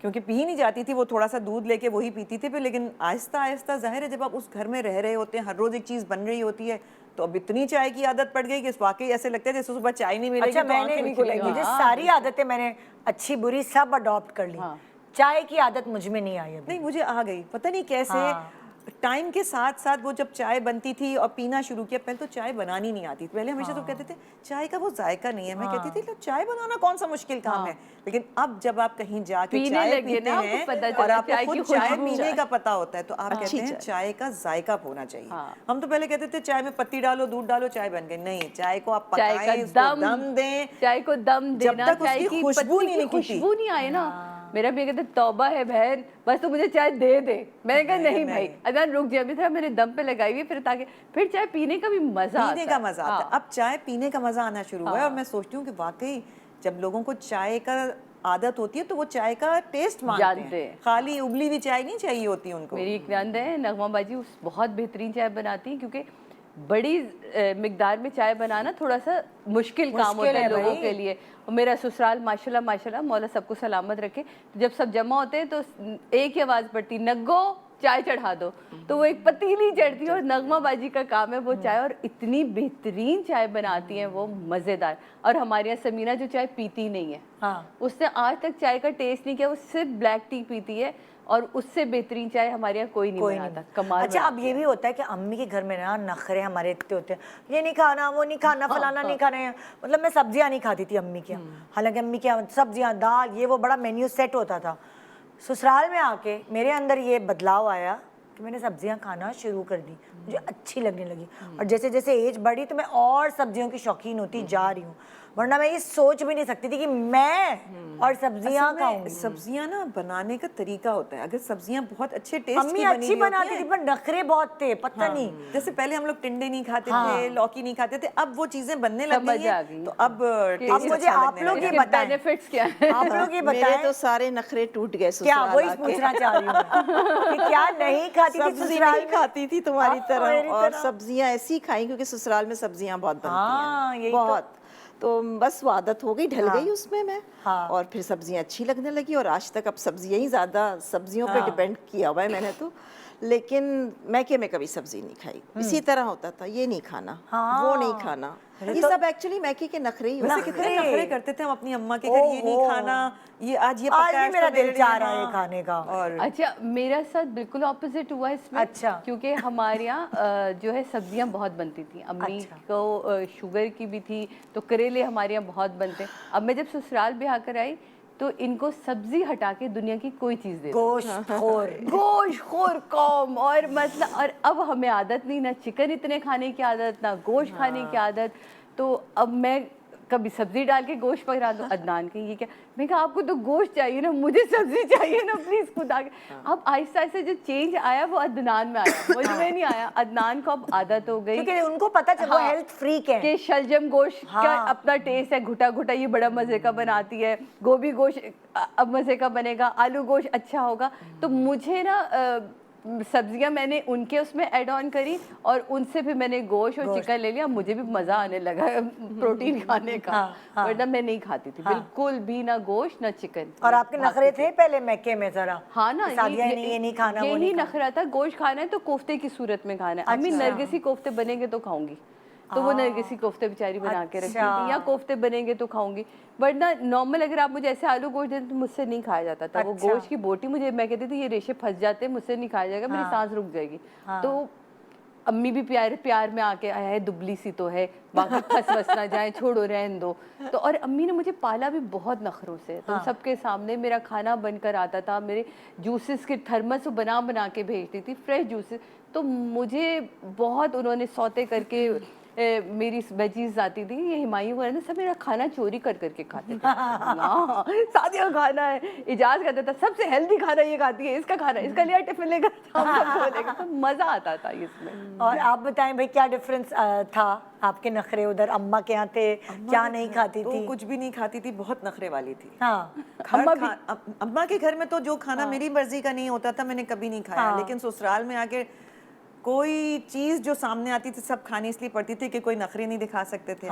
क्योंकि पी नहीं जाती थी। वो थोड़ा सा दूध लेके वही पीती थी फिर। लेकिन आहिस्ता आहिस्ता जाहिर है जब आप उस घर में रह रहे होते हैं, हर रोज़ एक चीज़ बन रही होती है, तो अब इतनी चाय की आदत पड़ गई कि वाकई ऐसे लगता है जैसे सुबह चाय नहीं मिलेगी। अच्छा, तो आंखें नहीं खुलेंगी। मुझे सारी आदतें मैंने अच्छी बुरी सब अडॉप्ट कर ली। चाय की आदत मुझ में नहीं आई अभी। नहीं, मुझे आ गई, पता नहीं कैसे। टाइम के साथ साथ वो जब चाय बनती थी और पीना शुरू किया, पहले तो चाय बनानी नहीं आती थी, पहले हमेशा तो कहते थे चाय का वो जायका नहीं है, मैं कहती थी चाय बनाना कौन सा मुश्किल काम है, लेकिन अब जब आप कहीं जाके पीने चाय लगे पीते ना, हैं आपको पता और चला आपको चाय खुद की चाय खुशबू। पीने का पता होता है तो आप कहते हैं चाय। चाय का जायका होना चाहिए। हाँ। हम तो पहले कहते थे चाय में पत्ती डालो, दूध डालो, चाय बन गई। नहीं, चाय को आप चाय का पकाएं, इसको दम दें, चाय को दम जब देना, तक चाय उसकी की खुशबू पत्ती नहीं की निकलती। खुशबू नहीं आए ना। मेरा भी कहते तौबा है बहन, बस तो मुझे चाय दे दे। मैंने कहा नहीं भाई, अगर रुक जाए, अभी थोड़ा मेरे दम पे लगाई हुई, फिर चाय पीने का भी मजा आता है। पीने का मजा आता है। हाँ। अब चाय पीने का मजा आना शुरू हुआ है और मैं सोचती हूँ कि वाकई जब लोगों को चाय का आदत होती है तो वो चाय का टेस्ट मानते जानते हैं, हैं। खाली उबली हुई चाय नहीं चाहिए होती उनको। मेरी एक नंद है नगमा बाजी, उस बहुत बेहतरीन चाय बनाती हैं, क्योंकि बड़ी मिकदार में चाय बनाना थोड़ा सा मुश्किल काम होता है लोगों के लिए। और मेरा ससुराल माशाल्लाह माशाल्लाह, मौला सबको सलामत रखे, जब सब जमा होते हैं तो एक ही आवाज़ पड़ती, नग्गो चाय चढ़ा दो, तो वो एक पतीली चढ़ती है और नगमा बाजी का काम है वो चाय, और इतनी बेहतरीन चाय बनाती हैं वो, मज़ेदार। और हमारे यहाँ समीना जो चाय पीती नहीं है, हाँ। उसने आज तक चाय का टेस्ट नहीं किया, वो सिर्फ ब्लैक टी पीती है, और उससे बेहतरीन चाय हमारे यहाँ कोई नहीं बनाता। कमाल। अच्छा, अब ये भी होता है कि अम्मी के घर में ना नखरे हमारे इतने होते हैं, ये नहीं खाना, वो नहीं खाना, फलाना नहीं खाना है। मतलब मैं सब्जियां नहीं खाती थी अम्मी के यहाँ, हालांकि अम्मी के यहाँ सब्जियां, दाल, ये वो बड़ा मेन्यू सेट होता था। ससुराल में आके मेरे अंदर ये बदलाव आया कि मैंने सब्जियां खाना शुरू कर दी, मुझे अच्छी लगने लगी। और जैसे जैसे एज बढ़ी तो मैं और सब्जियों की शौकीन होती जा रही हूँ, वरना मैं ये सोच भी नहीं सकती थी कि मैं और सब्जियां खाऊंगी। सब्जियां ना बनाने का तरीका होता है, अगर सब्जियां बहुत अच्छे टेस्ट अम्मी की बनी अच्छी हुई बनाती होती थी हैं, पर नखरे बहुत थे, पता नहीं। जैसे पहले हम लोग टिंडे नहीं खाते हाँ। थे, लौकी नहीं खाते थे, अब वो चीजें बनने लग समझ गई आ हैं, गई। तो अब टेस्ट मुझे अच्छा आप लगने लोग लगा। ये इसके बताएं। बेनिफिट्स क्या है? आप लोग ये मेरे बताएं तो सारे नखरे टूट गए क्या, ससुराल वही आके। पूछना चाह रही हूँ मैं, कि क्या नहीं खाती थी सब्जी ससुराल नहीं में? खाती थी तुम्हारी हाँ, तरह, मेरी और तरह। सब्जियां ऐसी खाई क्योंकि ससुराल में सब्जियां बहुत बनती हाँ, हैं, यही तो। बहुत। तो बस वो आदत हो गई, ढल हाँ। गई उसमें मैं। हाँ। और फिर सब्जियां अच्छी लगने लगी, और आज तक अब सब्जियां ही ज़्यादा, सब्जियों पे डिपेंड किया हुआ है मैंने तो। लेकिन मैके में कभी सब्जी नहीं खाई, इसी तरह होता था, ये नहीं खाना, वो नहीं खाना। ये सब एक्चुअली मैके के नखरे ही वैसे होते कितने हैं। नखरे करते थे हम अपनी अम्मा के घर, ये नहीं खाना, ये आज ये पका आज भी है, मेरा तो मेरे दिल लिए चाह रहा है हाँ। खाने का। और अच्छा, मेरा साथ बिल्कुल ऑपोजिट हुआ इसमें। अच्छा। क्योंकि हमारे यहाँ जो है सब्जियां बहुत बनती थी, अम्मी अच्छा। को शुगर की भी थी, तो करेले हमारे यहाँ बहुत बनते। अब मैं जब ससुराल ब्याह आकर आई तो इनको सब्जी हटा के दुनिया की कोई चीज़ दे दो। गोश्त खोर कौम, और मतलब, और अब हमें आदत नहीं, ना चिकन इतने खाने की आदत, ना गोश्त खाने की आदत। तो अब मैं कभी सब्जी डाल के गोश्त पकड़ा दो, अदनान के ये क्या, मैं कहा आपको तो गोश्त चाहिए ना, मुझे सब्जी चाहिए ना, प्लीज खुद आके। अब आहिस्ता आहिस्ता जो चेंज आया वो अदनान में आया, मुझ में नहीं आया। अदनान को अब आदत हो गई, क्योंकि उनको पता चला वो हेल्थ फ्रीक है। कि शलजम गोश्त का अपना टेस्ट है, घुटा घुटा ये बड़ा मजे का बनाती है, गोभी गोश्त अब मजे का बनेगा, आलू गोश्त अच्छा होगा। तो मुझे ना सब्जियां मैंने उनके उसमें ऐड ऑन करी, और उनसे फिर मैंने गोश्त और चिकन ले लिया, मुझे भी मज़ा आने लगा प्रोटीन खाने का। वरना मैं नहीं खाती थी बिल्कुल भी, ना गोश्त ना चिकन। और आपके नखरे थे पहले मैके में जरा? हाँ ना, ये नहीं खाना, वो यही नहीं खाना। नखरा था, गोश्त खाना है तो कोफ्ते की सूरत में खाना है। अम्मी नरगिसी कोफ्ते बनेंगे तो खाऊंगी, तो वो नरगिसी कोफ्ते बेचारी बना के रखती थी, या कोफ्ते बनेंगे तो खाऊंगी। वरना नॉर्मल अगर आप मुझे ऐसे आलू गोश्त देते तो मुझसे नहीं खाया जाता था। वो गोश्त की बोटी मुझे, मैं कहती थी ये रेशे फंस जाते हैं, मुझसे नहीं खाया जाएगा, मेरी सांस रुक जाएगी। तो अम्मी भी प्यार में आके आया है, दुबली सी तो है, बाकी फंस वस ना जाए, छोड़ो रहने दो। तो और अम्मी ने मुझे पाला भी बहुत नखरों से, तो सबके सामने मेरा खाना बनकर आता था, मेरे जूसेस के थर्मस बना बना के भेजती थी, फ्रेश जूसेस। तो मुझे बहुत उन्होंने सौते करके मेरी वेजीज आती थी, ये हिमायू वगैरह सब मेरा खाना चोरी कर करके खाते थे। हाँ, सादिया खाना है, इजाज़ कहता था सबसे हेल्दी खाना ये खाती है, इसका खाना, इसका लिया टिफिन लेकर तो मज़ा आता था इसमें। और आप बताएं भाई, क्या डिफरेंस था आपके नखरे उधर अम्मा के यहाँ थे? क्या नहीं खाती तो थी? कुछ भी नहीं खाती थी, बहुत नखरे वाली थी। हाँ, अम्मा के घर में तो जो खाना मेरी मर्जी का नहीं होता था मैंने कभी नहीं खाया, लेकिन ससुराल में आके कोई चीज जो सामने आती थी सब खानी इसलिए पड़ती थी कि कोई नखरे नहीं दिखा सकते थे।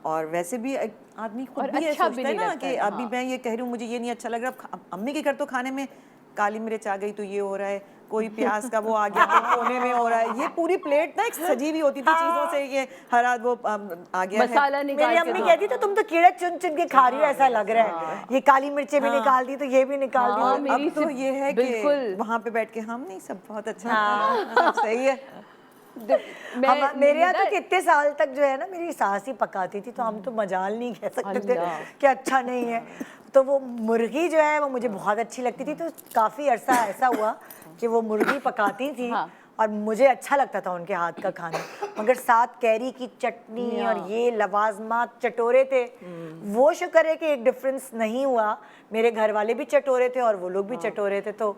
और वैसे भी आदमी खुद भी ये सोचता है ना कि अभी मैं ये कह रही हूँ मुझे ये नहीं अच्छा लग रहा, अम्मी के घर तो खाने में काली मिर्च आ गई तो ये हो रहा है, कोई प्याज का वो आ गया, कोई कोने में हो रहा है। ये पूरी प्लेट ना एक सजी हुई होती थी चीजों से, ये हरा वो आ गया है। मसाला निकाल मेरी के अम्मी दो। कहती तो तुम तो कीड़े चुन चुन के खा रही हो ऐसा लग रहा है, ये काली मिर्चें भी निकाल दी तो ये भी निकाल दी। हाँ, और मेरी अब तो से- ये है कि बिल्कुल। वहाँ पे बैठ के हम नहीं, सब बहुत अच्छा सही है। मेरे यहाँ तो कितने साल तक जो है ना मेरी सास ही पकाती थी, तो हम तो मजाल नहीं कह सकते थे अल्लाह। कि अच्छा नहीं है। तो वो मुर्गी जो है वो मुझे बहुत अच्छी लगती थी, तो काफ़ी अरसा ऐसा हुआ कि वो मुर्गी पकाती थी हाँ। और मुझे अच्छा लगता था उनके हाथ का खाना, मगर साथ कैरी की चटनी और ये लवाजमात चटोरे थे। वो शुक्र है कि एक डिफरेंस नहीं हुआ, मेरे घर वाले भी चटोरे थे और वो लोग भी चटोरे थे, तो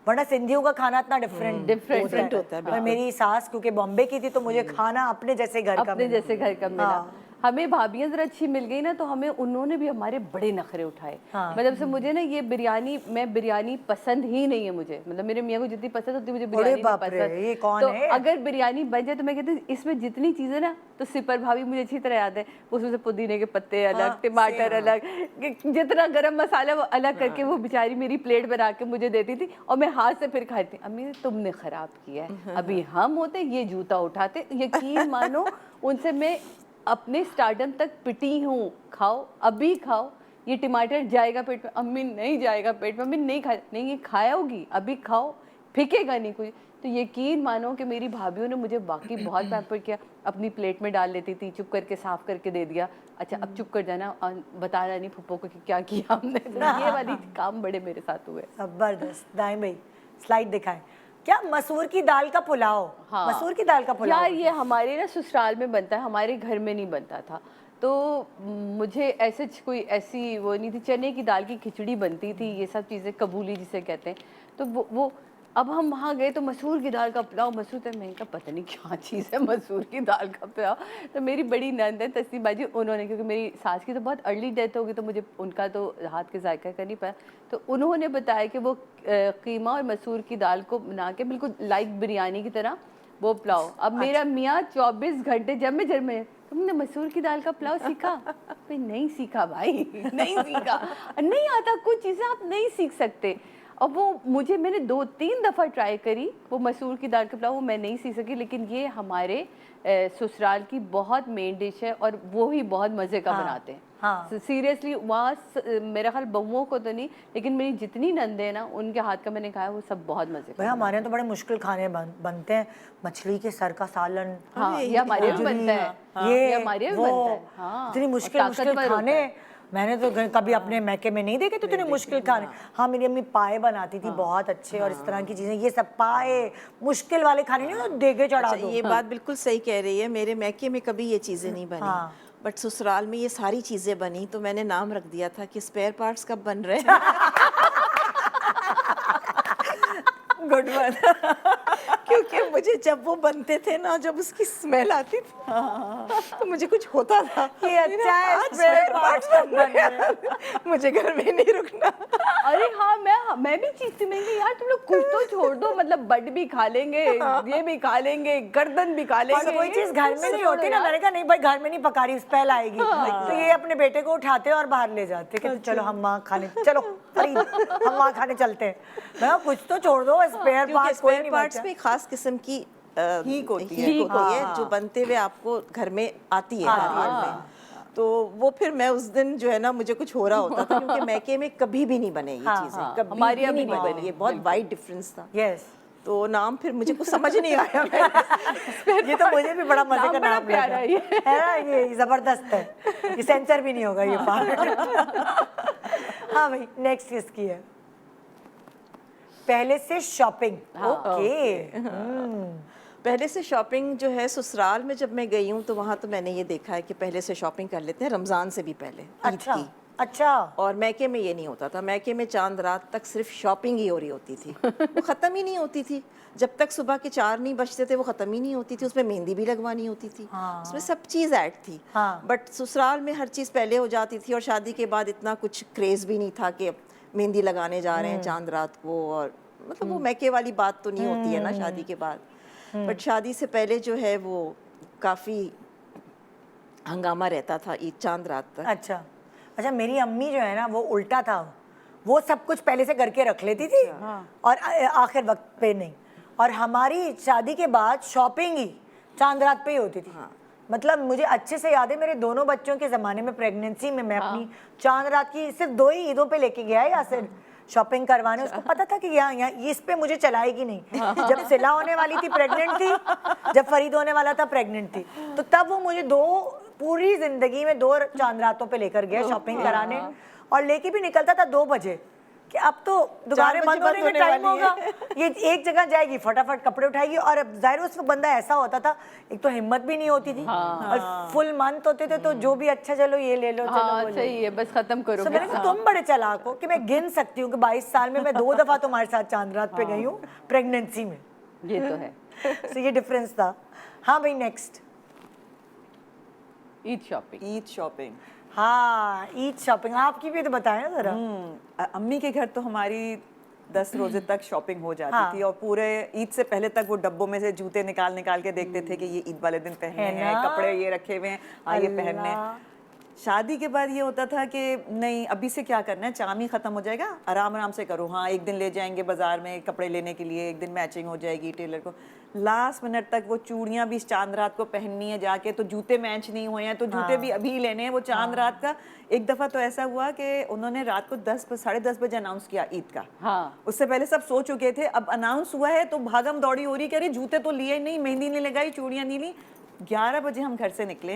वरना सिंधियों का खाना इतना डिफरेंट होता है। और मेरी सास क्योंकि बॉम्बे की थी तो मुझे खाना अपने जैसे घर का अपने मिला। जैसे घर का मिला। हाँ। हमें भाभियां जरा अच्छी मिल गई ना, तो हमें उन्होंने भी हमारे बड़े नखरे उठाए। मतलब से मुझे ना ये बिरयानी, मैं बिरयानी पसंद ही नहीं है मुझे, मतलब मेरे मियाँ को जितनी पसंद होती है मुझे बिरयानी नहीं बाप रे, पसंद। ये कौन तो है? अगर बिरयानी बन जाए तो मैं कहती हूँ इसमें जितनी चीजें ना, तो सिपर भाभी मुझे अच्छी तरह याद है, उसमें से पुदीने के पत्ते अलग, टमाटर अलग, जितना गरम मसाला वो अलग करके वो बेचारी मेरी प्लेट बना के मुझे देती थी, और मैं हाथ से फिर खाती थी। अम्मी तुमने खराब किया है, अभी हम होते ये जूता उठाते। यकीन मानो उनसे मैं अपने स्टार्डम तक पिटी हूँ, खाओ अभी खाओ, ये टमाटर जाएगा पेट में। अम्मी नहीं जाएगा पेट में, अम्मी नहीं खा, नहीं ये खाया होगी, अभी खाओ, फेंकेगा नहीं कोई। तो यकीन मानो कि मेरी भाभीयों ने मुझे बाकी बहुत पैम्पर किया, अपनी प्लेट में डाल लेती थी, चुप करके साफ करके दे दिया, अच्छा अब चुप कर जाना और बताना नहीं फुप्पो को कि क्या किया हमने। तो ये वाली काम बड़े मेरे साथ हुए। जबरदस्त। दाएं भाई स्लाइड दिखाएं, क्या मसूर की दाल का पुलाव? हाँ। मसूर की दाल का पुलाव यार ये हमारे ना ससुराल में बनता है, हमारे घर में नहीं बनता था, तो मुझे ऐसे कोई ऐसी वो नहीं थी। चने की दाल की खिचड़ी बनती थी, ये सब चीज़ें कबूली जिसे कहते हैं। तो वो अब हम वहाँ गए तो मसूर की दाल का पुलाव, मसूर तो मैंने कहा पता नहीं क्या चीज़ है मसूर की दाल का पुलाव। तो मेरी बड़ी नंद है तस्लीम बाजी, उन्होंने, क्योंकि मेरी सास की तो बहुत अर्ली डेथ हो गई तो मुझे उनका तो हाथ के जायका कर नहीं पाया, तो उन्होंने बताया कि वो कीमा और मसूर की दाल को बना के बिल्कुल लाइक बिरयानी की तरह वो पुलाव। अब मेरा मियाँ 24 घंटे जब मैं जन्मे, तुमने मसूर की दाल का पुलाव सीखा? मैं नहीं सीखा भाई, नहीं सीखा, नहीं आता, कुछ चीज़ें आप नहीं सीख सकते। और वो मुझे, मैंने 2-3 दफ़ा ट्राई करी वो मसूर की दाल का पुलाव, वो मैं नहीं सीख सकी, लेकिन ये हमारे ससुराल की बहुत मेन डिश है और वो ही बहुत मज़े का बनाते हैं। हाँ। सीरियसली वहाँ मेरा ख्याल बहुओं को तो नहीं, लेकिन मेरी जितनी नंदे हैं ना उनके हाथ का मैंने खाया, वो सब बहुत मज़े का। भाई हमारे यहाँ तो बड़े मुश्किल खाने बनते हैं, मछली के सर का सालन, हाँ, ये हमारे यहाँ भी बनता है, ये हमारे यहाँ भी बनता है। हाँ, इतनी मुश्किल ताकतवर होता खाने है। मैंने तो कभी अपने मैके में नहीं देखे तो इतने मुश्किल खाने। हाँ मेरी अम्मी पाए बनाती थी बहुत अच्छे, और इस तरह की चीजें, ये सब पाए मुश्किल वाले खाने नहीं, तो देगे चढ़ा अच्छा, दो। ये बात बिल्कुल सही कह रही है। मेरे मैके में कभी ये चीज़ें नहीं बनी, बट ससुराल में ये सारी चीज़ें बनी, तो मैंने नाम रख दिया था कि स्पेयर पार्ट्स कब बन रहे हैं। Good one. क्योंकि मुझे जब वो बनते थे ना, जब उसकी स्मेल आती थी तो मुझे कुछ होता था, ये अच्छा है, आज spare spare parts parts कब बन रहे हैं। मुझे घर में नहीं रुकना। अरे हाँ, मैं भी चीखती, मैं कि यार तुम लोग कुछ तो छोड़ दो, मतलब बड भी खा लेंगे, ये भी खा लेंगे, गर्दन भी खा और लेंगे, कोई चीज घर में नहीं होती ना, मैंने कहा नहीं भाई घर में नहीं पका रही, स्पेल आएगी, तो ये अपने बेटे को उठाते और बाहर ले जाते कि चलो हम वहाँ खाने, चलो फरीद हम वहाँ खाने चलते हैं। मैं कहा, कुछ तो छोड़ दो, स्पेयर पार्ट्स कोई नहीं पार्ट्स बचा। में खास किस्म की हीक होती है। हीक होती है जो बनते हुए आपको घर में आती है हर में। तो वो फिर मैं उस दिन जो है ना, मुझे कुछ हो रहा होता था, क्योंकि मैके में कभी भी नहीं बने ये चीजें, कभी हमारे यहाँ भी भी नहीं नहीं बनी। ये बहुत वाइड डिफरेंस था। यस, तो नाम फिर मुझे कुछ समझ नहीं आया। ये तो मुझे भी बड़ा मजे का बड़ा नाम प्यारा लगा है ना, ये जबरदस्त है, ये सेंसर भी नहीं होगा ये पार्ट। हाँ भाई, नेक्स्ट किसकी है? पहले से शॉपिंग। ओके। पहले से शॉपिंग जो है, ससुराल में जब मैं गई हूँ तो वहाँ तो मैंने ये देखा है कि पहले से शॉपिंग कर लेते हैं, रमज़ान से भी पहले, ईद अच्छा की। अच्छा। और मैके में ये नहीं होता था। मैके में चांद रात तक सिर्फ शॉपिंग ही हो रही होती थी, वो ख़त्म ही नहीं होती थी। जब तक सुबह के 4 नहीं बजते थे वो ख़त्म ही नहीं होती थी। उसमें मेहंदी भी लगवानी होती थी, उसमें सब चीज़ ऐड थी। बट ससुराल में हर चीज़ पहले हो जाती थी, और शादी के बाद इतना कुछ क्रेज़ भी नहीं था कि मेहंदी लगाने जा रहे हैं चांद रात को, और मतलब वो मैके वाली बात तो नहीं होती है ना शादी के बाद। बट शादी से पहले जो है वो काफ़ी हंगामा रहता था ईद चांद रात तक। अच्छा अच्छा, मेरी अम्मी जो है ना वो उल्टा था, वो सब कुछ पहले से करके रख लेती थी और आखिर वक्त पे नहीं। और हमारी शादी के बाद शॉपिंग ही चांद रात पे ही होती थी। मतलब मुझे अच्छे से याद है, मेरे दोनों बच्चों के ज़माने में प्रेगनेंसी में मैं अपनी चांद रात की सिर्फ 2 ही ईदों पे लेके गया है यासिर शॉपिंग करवाने। उसको पता था कि यहाँ इस पे मुझे चलाएगी नहीं। जब सिला होने वाली थी प्रेग्नेंट थी, जब फरीद होने वाला था प्रेग्नेंट थी, तो तब वो मुझे पूरी जिंदगी में 2 चांद रातों पे लेकर गया शॉपिंग कराने, और लेके भी निकलता था 2 बजे कि अब तो दुकानें बंद होने का टाइम होगा, ये एक जगह जाएगी, फटाफट कपड़े उठाएगी। और अब जाहिर उस वक्त बंदा ऐसा होता था, एक तो हिम्मत भी नहीं होती थी और फुल मंथ होते थे, तो जो भी अच्छा चलो ये ले लो, चलो वो ले सही है, बस खत्म करो। तो मैंने कहा तुम बड़े चालाक हो कि मैं गिन सकती हूँ कि 22 साल में मैं 2 दफा तुम्हारे साथ चांद रात पे गई हूँ प्रेगनेंसी में। ये तो है। तो ये डिफरेंस था। हाँ भाई, next Eid shopping. Eid shopping, हाँ ईद शॉपिंग आपकी भी तो बताएं ना जरा। अम्मी के घर तो हमारी 10 रोजे तक शॉपिंग हो जाती थी, और पूरे ईद से पहले तक वो डब्बों में से जूते निकाल निकाल के देखते थे कि ये ईद वाले दिन पहनने हैं, कपड़े ये रखे हुए हैं, ये पहनने। शादी के बाद ये होता था कि नहीं, अभी से क्या करना है, चाम ही खत्म हो जाएगा, आराम आराम से करो। हाँ, एक दिन ले जाएंगे बाजार में कपड़े लेने के लिए, एक दिन मैचिंग हो जाएगी टेलर को। लास्ट मिनट तक वो चूड़ियाँ भी चांद रात को पहननी है जाके, तो जूते मैच नहीं हुए हैं तो जूते भी अभी लेने हैं वो चांद रात का। एक दफ़ा तो ऐसा हुआ कि उन्होंने रात को 10-10:30 बजे अनाउंस किया ईद का। उससे पहले सब सो चुके थे, अब अनाउंस हुआ है तो भागम दौड़ी हो रही, कह रही जूते तो लिए नहीं, मेहंदी नहीं लगाई, चूड़ियाँ नहीं ली। 11 बजे हम घर से निकले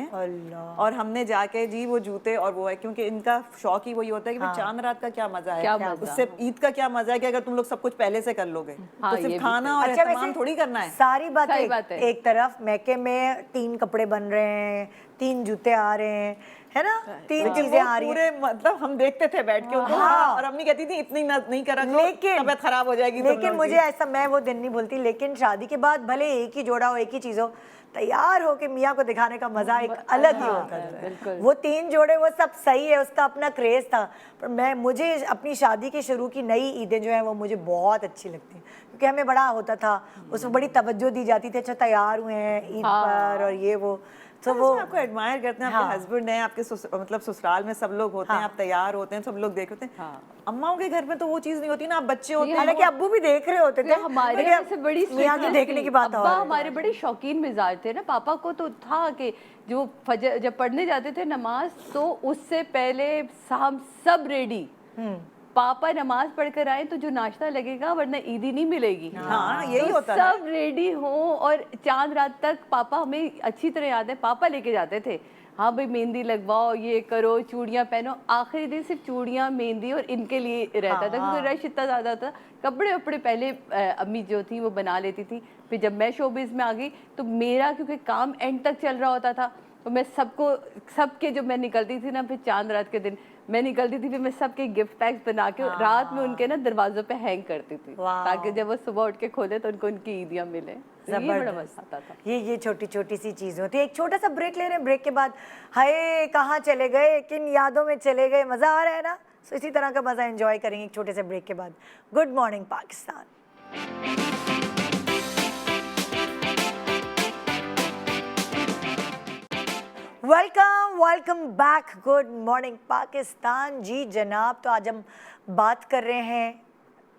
और हमने जाके जी वो जूते और वो है, क्योंकि इनका शौक ही वही होता है कि चांद रात का क्या मजा है, उससे ईद का क्या मजा है कि अगर तुम लोग सब कुछ पहले से कर लोगे तो सिर्फ खाना और एहतमाम थोड़ी करना है। सारी बात है। एक तरफ मैके में 3 कपड़े बन रहे हैं, 3 जूते आ रहे हैं, है ना, 3 चीजें आ रही हैं। मतलब हम देखते थे बैठ के उनको, और अम्मी कहती थी इतनी नहीं करा, लेकिन तबीयत खराब हो जाएगी। लेकिन मुझे ऐसा, मैं वो दिन नहीं भूलती। लेकिन शादी के बाद भले एक ही जोड़ा हो, एक ही चीज हो, तैयार हो के मियाँ को दिखाने का मजा एक अलग ही होता था। वो 3 जोड़े वो सब सही है, उसका अपना क्रेज था। पर मुझे अपनी शादी के शुरू की नई ईदें जो है वो मुझे बहुत अच्छी लगती हैं, क्योंकि हमें बड़ा होता था, उसमें बड़ी तवज्जो दी जाती थी। अच्छा तैयार हुए हैं ईद पर और ये वो, तो वो आपको एडमायर करते हैं, आपके हस्बैंड हैं, आपके मतलब ससुराल में सब लोग होते हैं, आप तैयार होते हैं, सब लोग देखते हैं। अम्माओं के घर में तो वो चीज नहीं होती ना, आप बच्चे होते हैं, हालांकि अब्बू भी देख रहे होते थे। हमारे से बड़ी मियाँ के देखने की बात अब्बा हमारे बड़े शौकीन मिजाज थे ना। पापा को तो था कि जो फजर जब पढ़ने जाते थे नमाज, तो उससे पहले हम सब रेडी, पापा नमाज पढ़कर आए तो जो नाश्ता लगेगा, वरना ईदी नहीं मिलेगी। हाँ, यही होता है। सब रेडी हो, और चांद रात तक पापा, हमें अच्छी तरह याद है, पापा लेके जाते थे। हाँ भाई मेहंदी लगवाओ, ये करो, चूड़ियाँ पहनो। आखिरी दिन सिर्फ चूड़ियाँ, मेहंदी और इनके लिए रहता था, क्योंकि रश इतना ज़्यादा था। कपड़े वपड़े पहले अम्मी जो थी वो बना लेती थी। फिर जब मैं शोबिज़ में आ गई तो मेरा, क्योंकि काम एंड तक चल रहा होता था, तो मैं सबके जब मैं निकलती थी ना, फिर चांद रात के दिन मैं निकलती थी, फिर मैं सबके गिफ्ट पैक्स बना के रात में उनके ना दरवाजों पे हैंग करती थी, ताकि जब वो सुबह उठ के खोले तो उनको उनकी ईदियाँ मिले। तो ये बड़ा मजा आता था। ये छोटी छोटी सी चीजें होती है। एक छोटा सा ब्रेक ले रहे हैं, ब्रेक के बाद हाय कहाँ चले गए, किन यादों में चले गए, मजा आ रहा है ना। तो इसी तरह का मजा एंजॉय करेंगे एक छोटे से ब्रेक के बाद। Good morning Pakistan. Welcome back, good morning Pakistan. जी जनाब, तो आज हम बात कर रहे हैं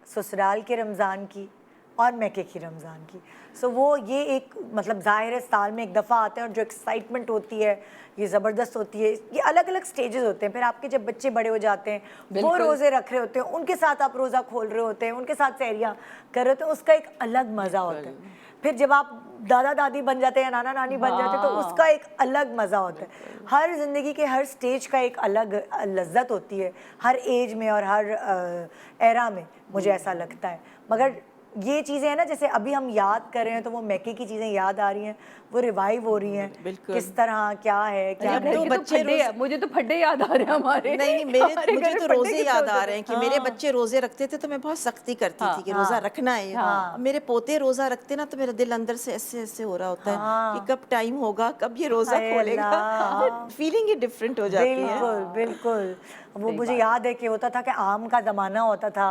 ससुराल के रमज़ान की और मैके की रमज़ान की। सो वो ये एक, मतलब ज़ाहिर है साल में एक दफ़ा आते हैं, और जो एक्साइटमेंट होती है ये ज़बरदस्त होती है। ये अलग अलग स्टेजेस होते हैं। फिर आपके जब बच्चे बड़े हो जाते हैं, वो रोज़े रख रहे होते हैं, उनके साथ आप रोज़ा खोल रहे होते हैं, उनके साथ सहरियाँ कर रहे होते हैं, उसका एक अलग मज़ा होता है। फिर जब आप दादा दादी बन जाते हैं, नाना नानी बन जाते हैं, तो उसका एक अलग मज़ा होता है। हर ज़िंदगी के हर स्टेज का एक अलग लज्जत होती है, हर एज में और हर एरा में, मुझे ऐसा लगता है। मगर ये चीज़ें हैं ना, जैसे अभी हम याद कर रहे हैं, तो वो मैके की चीज़ें याद आ रही हैं, वो रिवाइव हो रही हैं, किस तरह क्या है क्या नहीं। नहीं। तो मुझे तो फड्डे याद आ रहे हैं हमारे। नहीं मुझे तो रोजे याद आ रहे हैं कि मेरे बच्चे रोजे रखते थे तो मैं बहुत सख्ती करती थी कि रोजा रखना है। मेरे पोते रोजा रखते ना, तो मेरा दिल अंदर से ऐसे ऐसे हो रहा होता है कि कब टाइम होगा, कब ये रोजा खोलेगा। फीलिंग ही डिफरेंट हो जाती है। बिल्कुल। वो मुझे याद है कि होता था कि आम का ज़माना होता था।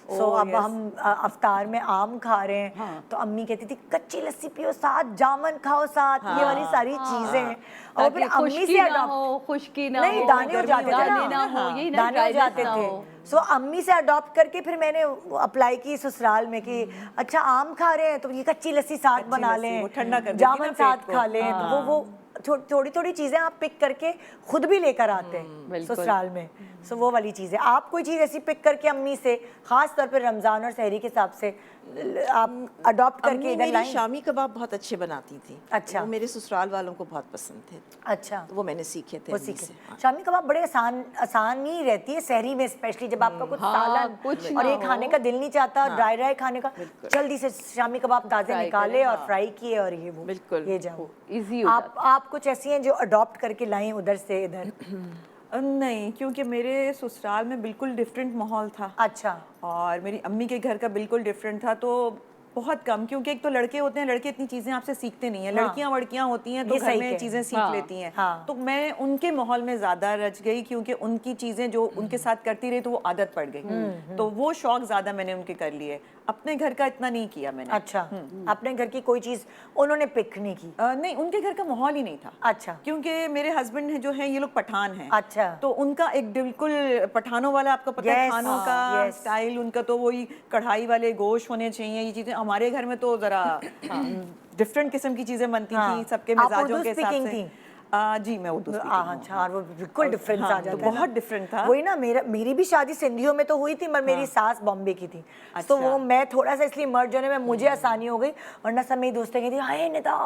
अब हम अफ्तार में आम खा रहे हैं, तो अम्मी कहती थी कच्ची लस्सी पियो साथ, जामन खाओ साथ, ये वाली सारी चीजें। और फिर अम्मी से खुशकी ना हो, नहीं, दाने हो जाते थे, दाने हो जाते थे। सो अम्मी से अडॉप्ट करके फिर मैंने अप्लाई की ससुराल में कि अच्छा आम खा रहे हैं तो ये कच्ची लस्सी साथ बना लस्सी, लें, वो ठंडा कर देती है ना जामुन पेट साथ को। खा लें, तो वो थोड़ी थोड़ी चीजें आप पिक करके खुद भी लेकर आते हैं बिल्कुल। ससुराल में। सो वो वाली चीज़ है। आप कोई चीज़ ऐसी पिक करके अम्मी से, खास तौर पे रमज़ान और सहरी के हिसाब से आप अडॉप्ट करके अम्मी इधर मेरी लाएं? शामी कबाब बहुत अच्छे बनाती थी। अच्छा। वो मेरे ससुराल वालों को बहुत पसंद थे, अच्छा, तो वो मैंने सीखे थे वो अम्मी सीखे। से। हाँ। शामी कबाब बड़े आसानी रहती है सहरी में, स्पेशली जब आपका कुछ हाँ, सालन कुछ और ना ये हो। खाने का दिल नहीं चाहता, ड्राई ड्राई खाने का, जल्दी से शामी कबाब ताज़े फ्राई निकाले करें, और फ्राई किए और ये वो बिल्कुल। ये जाओ। इजी हो आप कुछ ऐसी हैं जो अडॉप्ट करके लाएं उधर से इधर? नहीं, क्योंकि मेरे ससुराल में बिल्कुल डिफरेंट माहौल था अच्छा, और मेरी अम्मी के घर का बिल्कुल डिफरेंट था, तो बहुत कम, क्योंकि एक तो लड़के होते हैं, लड़के इतनी चीज़ें आपसे सीखते नहीं हैं, हाँ। लड़कियां वड़कियां होती हैं तो ये घर सही में कह चीज़ें सीख हाँ। लेती हैं। हाँ। तो मैं उनके माहौल में ज़्यादा रच गई, क्योंकि उनकी चीज़ें जो उनके साथ करती रही तो वो आदत पड़ गई, तो वो शौक ज़्यादा मैंने उनके कर लिए। अपने घर का इतना नहीं किया मैंने। अच्छा, अपने घर की कोई चीज़ उन्होंने पिक नहीं की? नहीं, उनके घर का माहौल ही नहीं था। अच्छा, क्योंकि मेरे हस्बैंड जो हैं ये लोग पठान हैं। अच्छा। तो उनका एक बिल्कुल पठानों वाला, आपको पता है Yes, खानों हाँ, का yes. स्टाइल, उनका तो वही कढ़ाई वाले गोश्त होने चाहिए, ये चीजें। हमारे घर में तो जरा डिफरेंट किस्म की चीजें बनती हाँ। थी, सबके आप मिजाजों उर्दू के हिसाब speaking से। थी? जी, मैं उर्दू speaking हूँ। अच्छा, और वो बिल्कुल डिफरेंस हाँ, आ तो जाता है ना। बहुत different था। वही ना, मेरी भी शादी सिंधियों में तो हुई थी, मगर मेरी सास बॉम्बे की थी, तो अच्छा। वो मैं थोड़ा सा इसलिए मर्ज होने में मुझे आसानी हो गई, वरना सब मेरी दोस्तें कहती हाय निदा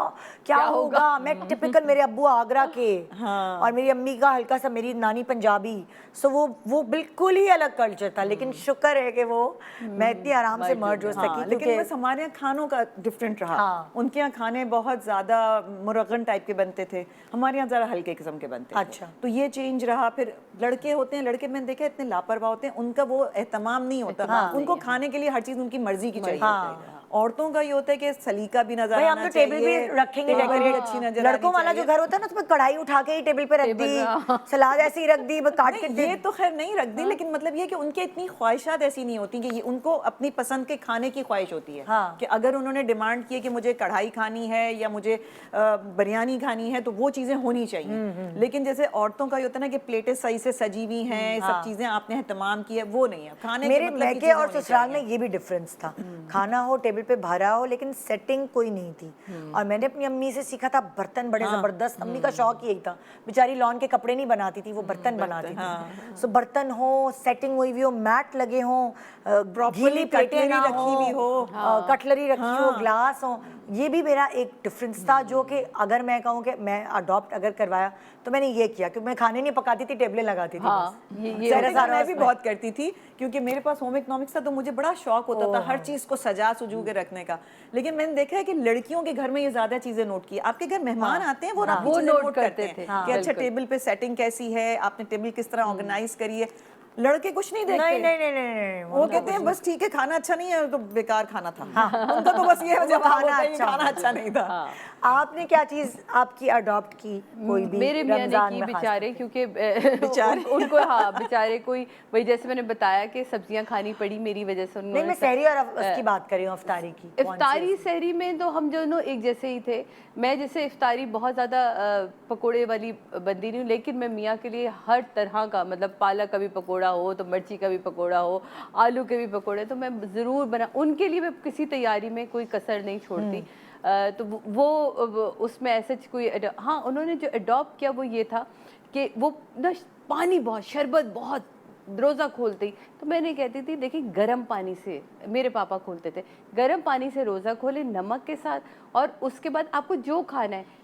क्या होगा। मैं टिपिकल, मेरे अब्बू आगरा के और मेरी अम्मी का हल्का सा, मेरी नानी पंजाबी, सो वो बिल्कुल ही अलग कल्चर था। लेकिन शुक्र है कि वो मैं इतनी आराम से मर्ज हो हाँ, सकी, लेकिन क्योंकि बस हमारे यहाँ खानों का डिफरेंट रहा। हाँ। उनके यहाँ खाने बहुत ज़्यादा मुरगन टाइप के बनते थे, हमारे यहाँ ज़रा हल्के किस्म के बनते थे। अच्छा। तो ये चेंज रहा। फिर लड़के होते हैं, लड़के मैंने देखा इतने लापरवाह होते हैं, उनका वो एहतमाम नहीं होता। हाँ। उनको खाने के लिए हर चीज़ उनकी मर्जी की चाहिए। हाँ। औरतों का ये होता है कि सलीका भी नजर भाई हम आना तो टेबल चाहिए, पे रखेंगे टेबल भी डेकोरेट। अच्छी नजर लड़कों आनी वाला जो चाहिए। घर होता है ना, उसमें कढ़ाई उठा के ही टेबल पे रख टेबल दी, पे, सलाद ऐसे ही रख दी, काट के नहीं, ये तो खैर नहीं रख दी, लेकिन मतलब ये कि उनके इतनी ख्वाहिशात ऐसी नहीं होती कि ये उनको अपनी पसंद के खाने की ख्वाहिश होती है। हाँ। कि अगर उन्होंने डिमांड की है कि मुझे कढ़ाई खानी है या मुझे बिरयानी खानी है, तो वो चीज़ें होनी चाहिए। लेकिन जैसे औरतों का ये होता है ना कि प्लेटें सही से सजी हुई हैं, सब चीज़ें आपने एहतमाम की है, वो नहीं है। खाने के मेरे मतलब की मैके चीज़ें और होनी ससुराल चाहिए। में ये भी डिफरेंस था। खाना हो, टेबल पे भरा हो, लेकिन सेटिंग कोई नहीं थी। और मैंने अपनी अम्मी से सीखा था, बर्तन बड़े जबरदस्त। अम्मी का शौक यही था, बेचारी लॉन के कपड़े नहीं बनाती थी, वो बर्तन बनाती थी। सो बर्तन हो, सेटिंग हुई हुई हो, मैट लगे हो, गीली प्लेटें कटलरी ना रखी हुई हो। कटलरी रखी हो, ग्लास हो। ये भी मेरा एक डिफरेंस था, जो कि अगर मैं कहूँ कि मैं अडॉप्ट अगर करवाया तो मैंने ये किया कि मैं खाने नहीं पकाती थी, टेबलें लगाती थी। हाँ, बस। ये ज़रा सेटिंग सारा मैं भी उसमें। बहुत करती थी, क्योंकि मेरे पास होम इकोनॉमिक्स था, तो मुझे बड़ा शौक होता था हर चीज़ को सजा सुजू के रखने का। लेकिन मैंने देखा है कि लड़कियों के घर में ये ज्यादा चीजें नोट की। आपके घर मेहमान आते हैं, वो आपकी वो चीजें नोट नोट करते करते थे। हैं कि अच्छा बिल्कुल। टेबल पे सेटिंग कैसी है, आपने टेबल किस तरह ऑर्गेनाइज करी है। लड़के कुछ नहीं देखते। नहीं नहीं नहीं नहीं नहीं, वो कहते हैं बस ठीक है, खाना अच्छा नहीं है तो बेकार खाना था। उनका तो बस ये जवाब होता है कि खाना अच्छा नहीं था। आपने क्या चीज आपकी अडॉप्ट की? कोई भी मेरे मियाँ ने रमजान की में खास बेचारे, करके? क्योंकि उनको हाँ बेचारे कोई वही, जैसे मैंने बताया कि सब्जियां खानी पड़ी मेरी वजह से। नहीं, मैं सहरी और उसकी बात कर रही हूँ, इफ्तारी की। कौन सी? इफ्तारी सहरी में तो हम दोनों एक जैसे ही थे। मैं जैसे इफ्तारी बहुत ज़्यादा पकोड़े वाली बंदी नहीं हूँ, लेकिन मैं मियाँ के लिए हर तरह का, मतलब पालक का भी पकोड़ा हो तो मिर्ची का भी पकोड़ा हो, आलू के भी पकोड़े, तो मैं ज़रूर बना उनके लिए। मैं किसी तैयारी में कोई कसर नहीं छोड़ती। तो वो उसमें ऐसे कोई हाँ, उन्होंने जो अडॉप्ट किया वो ये था कि वो ना पानी बहुत, शरबत बहुत, रोज़ा खोलते ही तो मैंने कहती थी देखिए गर्म पानी से, मेरे पापा खोलते थे, गर्म पानी से रोज़ा खोले नमक के साथ, और उसके बाद आपको जो खाना है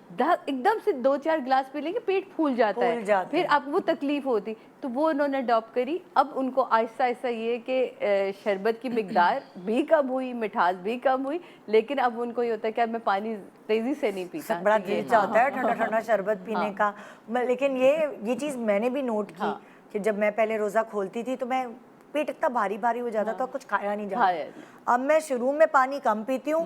एकदम से 2-4 गिलास पी लेंगे, पेट फूल जाता है, फिर आपको वो तकलीफ होती। तो वो उन्होंने अडॉप्ट करी। अब उनको आहिस्ता आहिस्ता ये कि शरबत की मिकदार भी कम हुई, मिठास भी कम हुई, लेकिन अब उनको ये होता है कि अब मैं पानी तेज़ी से नहीं पीता। बड़ा दिल चाहता है ठंडा ठंडा शरबत पीने का। लेकिन ये चीज़ मैंने भी नोट की कि जब मैं पहले रोज़ा खोलती थी तो मैं पेट इतना भारी भारी हो जाता था, कुछ खाया नहीं जाता। अब मैं शुरू में पानी कम पीती हूँ,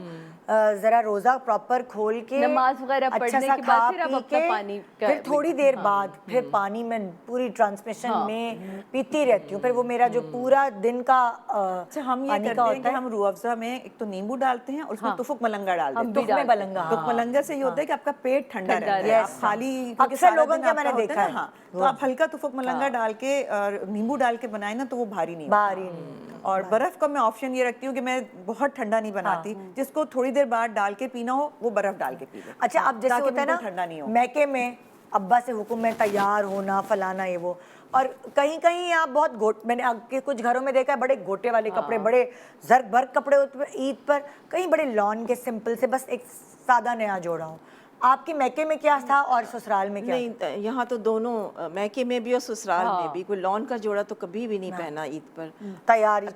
जरा रोजा प्रॉपर खोल के नमाज वगैरह अच्छा पढ़ने सा के खा बाद फिर अब पी अपना के पानी फिर थोड़ी देर बाद फिर पानी में पूरी ट्रांसमिशन में पीती रहती हूँ। फिर वो मेरा जो पूरा दिन का अच्छा, हम ये करते हैं कि हम रूह अफ़ज़ा में एक तो नींबू डालते हैं और उसमें तुफुक मलंगा डाल देते हैं। तुफमे मलंगा, तुफक मलंगा से ये होता है कि आपका पेट ठंडा रहता है। yes, आप खाली अक्सर लोगों के मैंने देखा है। हाँ, तो आप हल्का तुफक मलंगा डाल के और नींबू डाल के बनाए ना तो वो भारी ही नहीं बाहर ही नहीं। और बर्फ का मैं ऑप्शन ये रखती हूँ कि मैं बहुत ठंडा नहीं बनाती, जिसको थोड़ी देर बाद डाल के पीना हो वो बर्फ डाल के पी ले। अच्छा, अब जैसे ताकि होता है बिल्कुल ठंडा नहीं ना हो। मैके में अब्बा से हुक्म में तैयार होना, फलाना ये वो, और कहीं कहीं आप बहुत मैंने आपके कुछ घरों में देखा है बड़े गोटे वाले कपड़े, बड़े जर्क भर्क कपड़े होते हैं ईद पर, कहीं बड़े लॉन के सिंपल से बस एक सादा नया जोड़ा हो। आपके मैके में क्या था और ससुराल में क्या? नहीं, यहाँ तो दोनों मैके में भी और ससुराल में भी कोई लॉन का जोड़ा तो कभी भी नहीं पहना ईद पर। तैयारी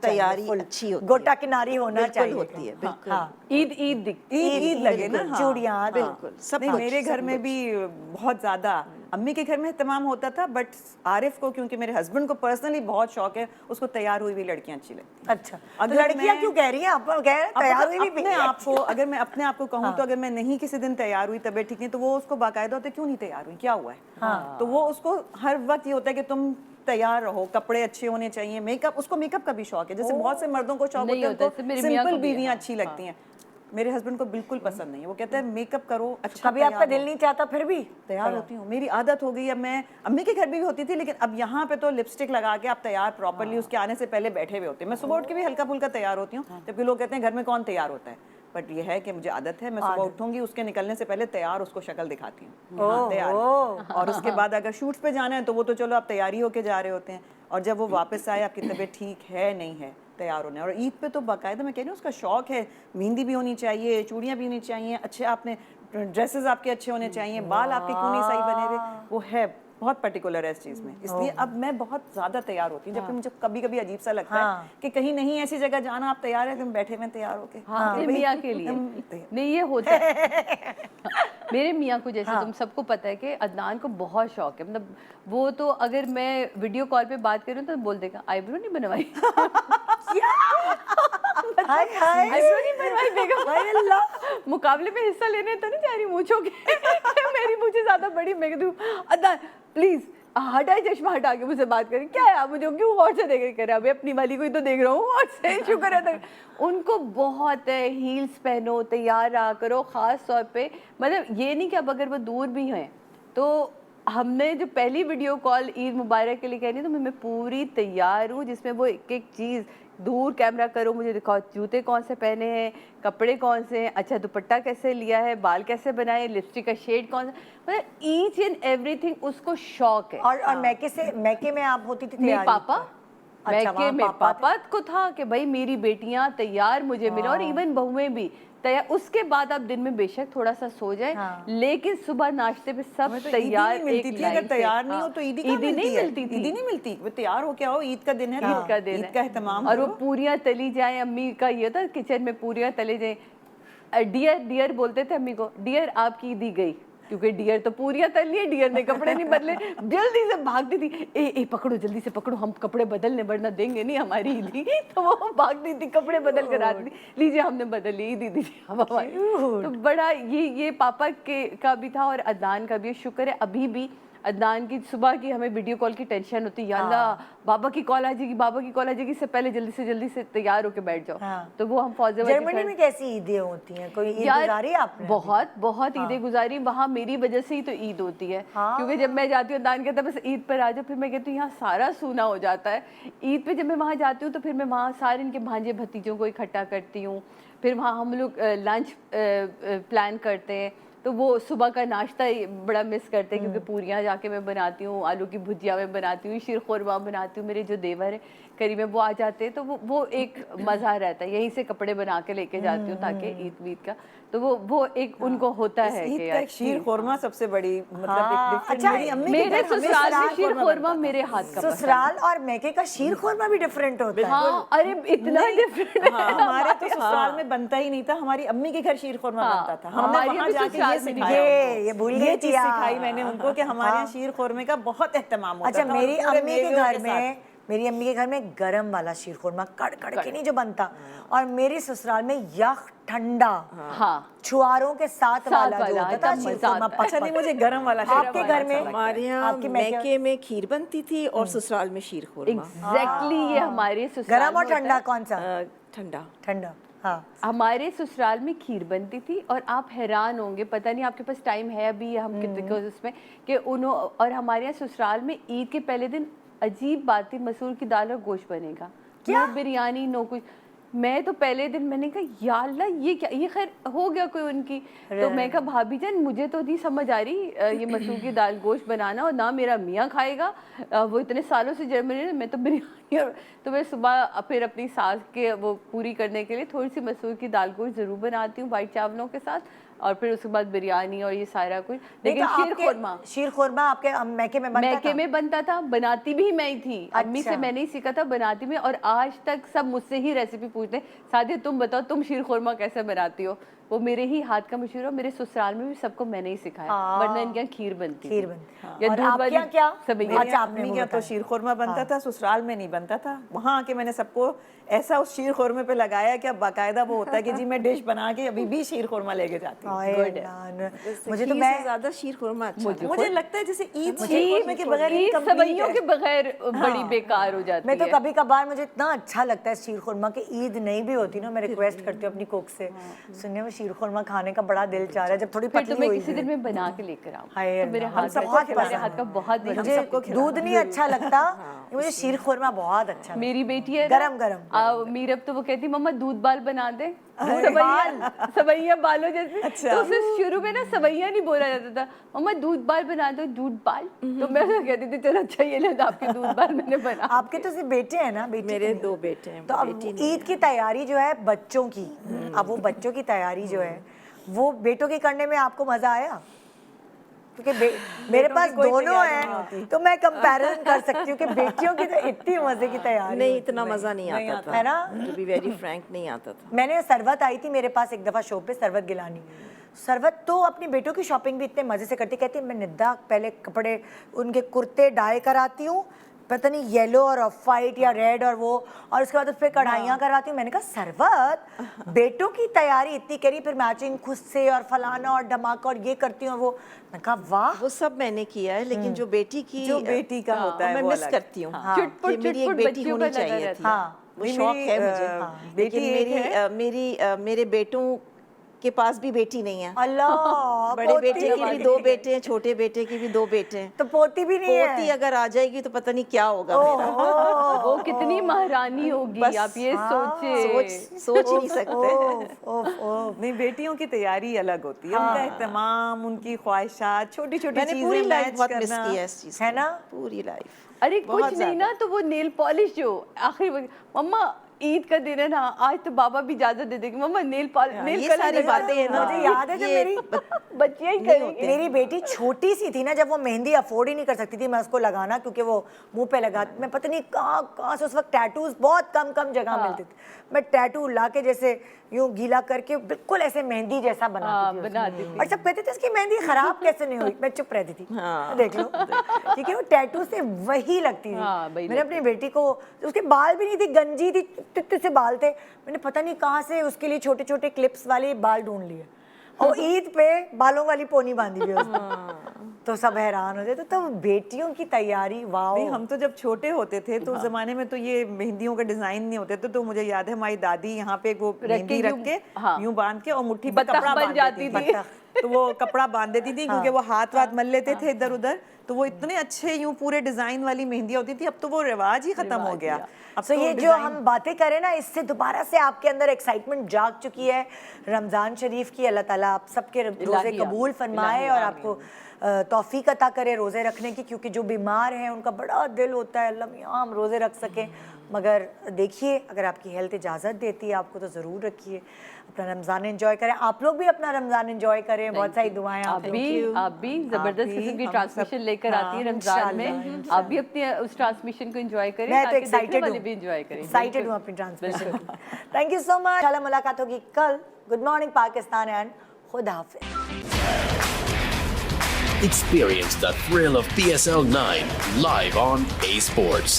अच्छी होती है, गोटा किनारी होना बिल्कुल चाहिए होती है, बिल्कुल। हाँ। ईद दिखती ईद लगे ना, हाँ। चूड़ियाँ, बिल्कुल, सब नहीं, कुछ, मेरे घर सब में कुछ। भी बहुत ज़्यादा अम्मी के घर में एहतमाम होता था, बट आरिफ को, क्योंकि मेरे हस्बैंड को पर्सनली बहुत शौक है, उसको तैयार हुई हुई लड़कियां अच्छी लगती हैं। अच्छा, तो अगर लड़कियां मैं- क्यों कह रही हैं? आप कह रहे हैं अब तैयार हुई भी अपने आप को, अगर मैं अपने आप को कहूँ तो अगर मैं नहीं किसी दिन तैयार हुई, तबीयत ठीक नहीं, तो वो उसको बाकायदा होता है क्यों नहीं तैयार हुई, क्या हुआ है। तो वो उसको हर वक्त ये होता है कि तुम तैयार रहो, कपड़े अच्छे होने चाहिए, मेकअप, उसको मेकअप का भी शौक है। जैसे बहुत से मर्दों को शौक नहीं होता है, होता, जैसे मेरे मियाँ सिंपल को भी है, बीवियां हाँ, अच्छी लगती हैं। मेरे हस्बैंड को बिल्कुल पसंद नहीं है, वो कहते हैं मेकअप करो अच्छा। कभी आपका तैयार दिल हो। नहीं चाहता फिर भी? तैयार होती हूँ, मेरी आदत हो गई। अब मैं अम्मी के घर भी होती थी, लेकिन अब यहाँ पे तो लिपस्टिक लगा के आप तैयार प्रॉपर्ली उसके आने से पहले बैठे हुए होते हैं। मैं सुबह उठ के भी हल्का फुल्का तैयार होती हूँ, जबकि लोग कहते हैं घर में कौन तैयार होता है, बट ये है कि मुझे आदत है, मैं सुबह उठूंगी, उसके निकलने से पहले तैयार उसको शक्ल दिखाती हूँ, हाँ, तैयार। और उसके बाद अगर शूट्स पे जाना है तो वो तो चलो आप तैयारी होके जा रहे होते हैं, और जब वो वापस आए आपकी तबीयत ठीक है नहीं है, तैयार होने। और ईद पे तो बाकायदा मैं कह रही हूँ उसका शौक है, मेहंदी भी होनी चाहिए, चूड़ियाँ भी होनी चाहिए, अच्छे आपने ड्रेसेस आपके अच्छे होने चाहिए, बाल आपके क्यों नहीं सही बने हुए, वो है बहुत पर्टिकुलर है इस चीज़ में। इसलिए अब मैं बहुत ज़्यादा तैयार होती हूँ, जबकि मुझे कभी कभी अजीब सा लगता है कि कहीं नहीं ऐसी जगह जाना, आप तैयार है, तुम बैठे हुए तैयार होके। मेरे मियाँ के लिए नहीं ये होता है। मेरे मियाँ को जैसे तुम सबको पता है कि अदनान को बहुत शौक है, मतलब वो तो अगर मैं वीडियो कॉल पे बात करूँ तो बोल देगा आईब्रो नहीं बनवाई। हाय हाय, आईब्रो नहीं बनवाई बेगम, मुकाबले में हिस्सा लेने तो नहीं जा रही मूंछों के। मेरी मूंछें ज्यादा बड़ी, मैं कहती हूँ अदनान प्लीज हटाए, चश्मा हटा के मुझसे बात करें, क्या है आप मुझे क्यों गौर से देख रहे, कह रहे अभी अपनी वाली को ही तो देख रहा हूँ और से शुक्र है। तो उनको बहुत है हील्स पहनो, तैयार रहा करो, ख़ास तौर पे मतलब ये नहीं कि अब अगर वो दूर भी हैं तो हमने जो पहली वीडियो कॉल ईद मुबारक के लिए कहनी तो मैं पूरी तैयार हूँ, जिसमें वो एक एक चीज़ दूर कैमरा करो, मुझे दिखाओ जूते कौन से पहने हैं, कपड़े कौन से हैं, अच्छा दुपट्टा कैसे लिया है, बाल कैसे बनाए, लिपस्टिक का शेड कौन सा, मतलब ईच एंड एवरीथिंग उसको शौक है। और मैके में आप होती थी मेरे तैयारी? पापा अच्छा, मैके में पापा पापा को था कि भाई मेरी बेटियां तैयार मुझे मिले, और इवन बहुएं भी तैयार। उसके बाद आप दिन में बेशक थोड़ा सा सो जाए, लेकिन सुबह नाश्ते पे सब तो तैयार ईदी नहीं मिलती थी, अगर तैयार नहीं हो तो ईदी कहाँ ईदी नहीं मिलती थी, ईदी नहीं मिलती, वो तैयार हो क्या हो, ईद का दिन है, ईद का दिन ईद है, का एहतमाम और वो करो। पूरियां तली जाए। अम्मी का ये था किचन में पूरियां तले जाए, डियर डियर बोलते थे अम्मी को, डियर आपकी ईदी गई, क्योंकि डियर तो पूरियां तल लिए, डियर ने कपड़े नहीं बदले, जल्दी से भागती थी, ए पकड़ो जल्दी से पकड़ो, हम कपड़े बदलने वरना देंगे नहीं हमारी ईदी। तो वो भागती थी, कपड़े बदल कर आती, लीजिए हमने बदल ली ईदी दी हम हमारी। तो बड़ा ये पापा के का भी था और अदनान का भी। शुक्र है अभी भी अदनान की सुबह की हमें वीडियो कॉल की टेंशन होती है, अल्लाह बाबा की कॉल आ जाएगी, बाबा की कॉल आ जाएगी, इससे पहले जल्दी से तैयार होके बैठ जाओ। तो वो हम फौजेबाजी जर्मनी में कैसी ईदें होती हैं? कोई ईद यार गुजारी आपने? बहुत ईदें गुजारी वहाँ, मेरी वजह से ही तो ईद होती है। क्योंकि जब मैं जाती हूँ दान कहता है बस ईद पर आ जाओ, फिर मैं कहती हूँ यहाँ सारा सूना हो जाता है। ईद पे जब मैं वहाँ जाती हूँ तो फिर मैं वहाँ सारे इनके भांजे भतीजों को इकट्ठा करती हूँ, फिर वहाँ हम लोग लंच प्लान करते हैं, तो वो सुबह का नाश्ता बड़ा मिस करते हैं, क्योंकि पूरियाँ जाके मैं बनाती हूँ, आलू की भुजिया मैं बनाती हूँ, शीर खुरमा बनाती हूँ, मेरे जो देवर है करीब में वो आ जाते हैं, तो वो एक मज़ा रहता है। यहीं से कपड़े बना के लेके जाती हूँ ताकि ईद वीद का, तो वो एक उनको होता है ईद कि का एक शीर खुरमा सबसे बड़ी मतलब एक डिफरेंट। अच्छा, मेरी अम्मी के मेरे घर हमेशा ससुराल में शीर शीर खुरमा खुरमा बनता था। मेरे हाथ का ससुराल और मैके का शीर खुरमा भी डिफरेंट होता है। हाँ, अरे इतना डिफरेंट हाँ, हमारे तो ससुराल में बनता ही नहीं था, हमारी अम्मी के घर शीर खुरमा बनता था। हमने हमारी वहाँ भी जाके ससुराल ये में सिखाया उनको। ये भूल ये गई चीज थी आप। सिखाई मैंने उनको कि हमारे यहाँ शीर खुरमे का बहुत एहतमाम होता अच्छा, था। और मेरी पूरे अम्मी के मेवेयों घर साथ। में मेरी अम्मी के घर में गरम वाला शीर खुरमा कड़ के नहीं जो बनता, और मेरे ससुराल में यख ठंडा छुआरों के साथ वाला जो होता था शीर खुरमा। अच्छा नहीं, मुझे गरम वाला आपके घर में? हमारे यहाँ आपके मैके में खीर बनती थी और ससुराल में शीर खुरमा। एग्जैक्टली ये हमारे ससुराल गरम और में होता ठंडा है। कौन सा? ठंडा। ठंडा। हाँ, हमारे ससुराल में खीर बनती थी, और आप हैरान होंगे, पता नहीं आपके पास टाइम है अभी हम कितने को उसमें कि और हमारे यहाँ ससुराल में ईद के पहले दिन अजीब बात थी, मसूर की दाल और गोश्त बनेगा, नो बिरयानी नो कुछ। मैं तो पहले दिन मैंने कहा या अल्लाह ये क्या, ये खैर हो गया कोई उनकी, तो मैं कहा भाभी जान मुझे तो नहीं समझ आ रही ये मसूर की दाल गोश्त बनाना, और ना मेरा मियाँ खाएगा, वो इतने सालों से जर्मनी में, मैं तो बिरयानी। और तो मैं सुबह फिर अपनी सास के वो पूरी करने के लिए थोड़ी सी मसूर की दाल गोश्त ज़रूर बनाती हूँ वाइट चावलों के साथ, और फिर उसके बाद बिरयानी और ये सारा कुछ। लेकिन शीर खुरमा आपके मैके में बनता मैके में बनता था, बनाती भी मैं ही थी, अम्मी से मैंने ही सीखा था, बनाती में। और आज तक सब मुझसे ही रेसिपी पूछते हैं, सादिया तुम बताओ तुम शीर खुरमा कैसे बनाती हो, वो मेरे ही हाथ का मशहूर है। मेरे ससुराल में भी सबको मैंने ही सिखाया, वरना इनके यहाँ खीर बनती खीर थी। बनती या और दूध आपके वाली यहाँ क्या? सबैया। अच्छा, आपने अपने वो क्या तो बताया। शीर खुरमा बनता था, ससुराल में नहीं बनता था। वहाँ आके मैंने सबको ऐसा उस शीर खुरमे पे लगाया कि अब बाकायदा वो होता है कि जी मैं डिश बना के अभी भी शीर खुरमा लेके जाती हूँ। मुझे तो खीर मैं से ज्यादा शीर खुरमा अच्छा लगता है। मुझे लगता है जैसे ईद शीर खुरमे के बगैर ईद incomplete सबैयों है। के बगैर बड़ी बेकार हो जाती मैं तो है। कभी कभार मुझे इतना अच्छा लगता है शीर खुरमा कि ईद नहीं भी होती ना, मैं रिक्वेस्ट करती हूँ अपनी कुक से, सुनने में शीर खुरमा खाने का बड़ा दिल चाह रहा है, जब थोड़ी फिर पतली तुम्हें हुई किसी है। दिन मैं बना के लेकर आऊँ, हाय तो मेरे अल्लाह, हाथ हम सबको मेरे पसंद हाथ का बहुत बड़ा मुझे दूध नहीं अच्छा लगता, मुझे शीर खुरमा बहुत अच्छा लगता मेरी बेटी है गरम गरम। मीरब तो वो कहती मम्मा दूध बाल बना दे, सवैया बालों जैसे। अच्छा। तो उसे शुरू में ना सवैया नहीं बोला जाता था, मम्मा दूध बाल बना दो, दूध बाल। तो मैं तो कहती थी चलो अच्छा ये ले लो आपके दूध बाल मैंने बना। आपके तो सिर्फ बेटे हैं ना? बेटी मेरे तो नहीं। 2 बेटे हैं। तो अब ईद की तैयारी जो है बच्चों की, अब वो बच्चों की तैयारी जो है वो बेटों की करने में आपको मजा आया? क्योंकि मेरे पास दोनों हैं तो मैं कंपैरिजन कर सकती हूँ कि बेटियों की तो इतनी मजे की तैयारी नहीं, होती इतना है। मजा नहीं आता था, है ना? टू बी वेरी फ्रैंक नहीं आता था। मैंने सरवत आई थी मेरे पास एक दफ़ा शो पे, सरवत गिलानी। सरवत तो अपनी बेटों की शॉपिंग भी इतने मज़े से करती, कहती है मैं निद्दा पहले कपड़े उनके कुर्ते डाई कराती हूँ, पता नहीं येलो और ऑफ वाइट या रेड और वो, और उसके बाद उस पर कढ़ाइयाँ करवाती हूँ। मैंने कहा सरवत बेटों की तैयारी इतनी करी, फिर मैचिंग खुद से और फलाना और धमाका और ये करती हूँ और वो। मैंने कहा वाह, वो सब मैंने किया है, लेकिन जो बेटी की जो बेटी का होता है मैं वो मिस अलग। करती हूँ चुटपुट कि मेरी एक चुटपुट बेटी बच्चियों होनी का लगा चाहिए रहता थी। हाँ। वो नहीं, शौक मेरी, है मुझे। बेटी लेकिन एक है। मेरे बेटों के पास भी बेटी नहीं है। अल्लाह, बड़े पोती बेटे के भी 2 बेटे हैं, छोटे बेटे के भी 2 बेटे हैं। तो पोती भी नहीं है? पोती अगर आ जाएगी तो पता नहीं क्या होगा मेरा। वो कितनी महारानी होगी, बस, आप ये सोचे। सोच ही नहीं सकते। नहीं, बेटियों की तैयारी अलग होती है, उनका एहतमाम, उनकी ख्वाहिशात, छोटी छोटी मैंने पूरी चीजें लाइफ मैच बहुत मिस करना। की है इस चीज है को। ना? पूरी लाइफ। अरे कुछ नहीं ना, तो वो नेल पॉलिश जो आखिरी मम्मा ईद का दिन है ना, आज तो बाबा भी इजाजत दे देंगे, मम्मा नेल ये सारी बातें हैं ना, मुझे याद है जब मेरी बच्चियां ही करेंगी। मेरी बेटी छोटी सी थी ना, जब वो मेहंदी अफोर्ड ही नहीं कर सकती थी मैं उसको लगाना, क्योंकि वो मुंह पे लगा, मैं पता नहीं कहाँ से उस वक्त टैटूज बहुत कम जगह मिलते थे, मैं टैटू ला के जैसे यूं गीला करके बिल्कुल ऐसे मेहंदी जैसा बनाती थी। और सब कहते थे इसकी मेहंदी खराब कैसे नहीं हुई, मैं चुप रहती थी। देख लो, क्योंकि वो टैटू से वही लगती थी। मैंने अपनी बेटी को, उसके बाल भी नहीं थी, गंजी थी, तित्ते से बाल थे, मैंने पता नहीं कहाँ से उसके लिए छोटे छोटे क्लिप्स वाले बाल ढूंढ लिए, और ईद पे बालों वाली पोनी बांधी हुई उसने। तो सब हैरान हो जाते। तो बेटियों की तैयारी, वाह। नहीं, हम तो जब छोटे होते थे तो उस जमाने में तो ये मेहंदियों का डिजाइन नहीं होते थे, तो मुझे याद है हमारी दादी यहाँ पे वो मेहंदी रख के यूं बांध के और मुट्ठी पे कपड़ा बांध जाती देती थी, तो वो कपड़ा बांध देती थी, क्योंकि वो हाथ मल लेते थे इधर उधर, तो वो इतने अच्छे यूं पूरे डिजाइन वाली मेहंदियां होती थी। अब तो वो रिवाज ही खत्म हो गया। अब तो ये जो हम बातें करें ना, इससे दोबारा से आपके अंदर एक्साइटमेंट जाग चुकी है रमज़ान शरीफ की। अल्लाह ताला आप सबके रोज़े कबूल फरमाए और आपको तौफीक अता करे रोज़े रखने की, क्योंकि जो बीमार हैं उनका बड़ा दिल होता है अल्लाह मियां हम रोज़े रख सकें, मगर देखिए अगर आपकी हेल्थ इजाज़त देती है आपको तो ज़रूर रखिए, अपना रमज़ान एंजॉय करें। आप लोग भी अपना रमज़ान एंजॉय करें, बहुत सारी दुआएं आप भी जबरदस्त किस्म की ट्रांसमिशन लेकर आती है रमजान में, आप भी अपनी उस ट्रांसमिशन को एंजॉय करें, मैं तो ताकि देखने एक्साइटेड वाले भी एंजॉय करें। एक्साइटेड हूँ अपनी transmission. Thank you so much. इंशाल्लाह मुलाकात होगी कल। गुड मॉर्निंग पाकिस्तान एंड खुदा हाफिज़। Experience the thrill of PSL 9 live on A Sports.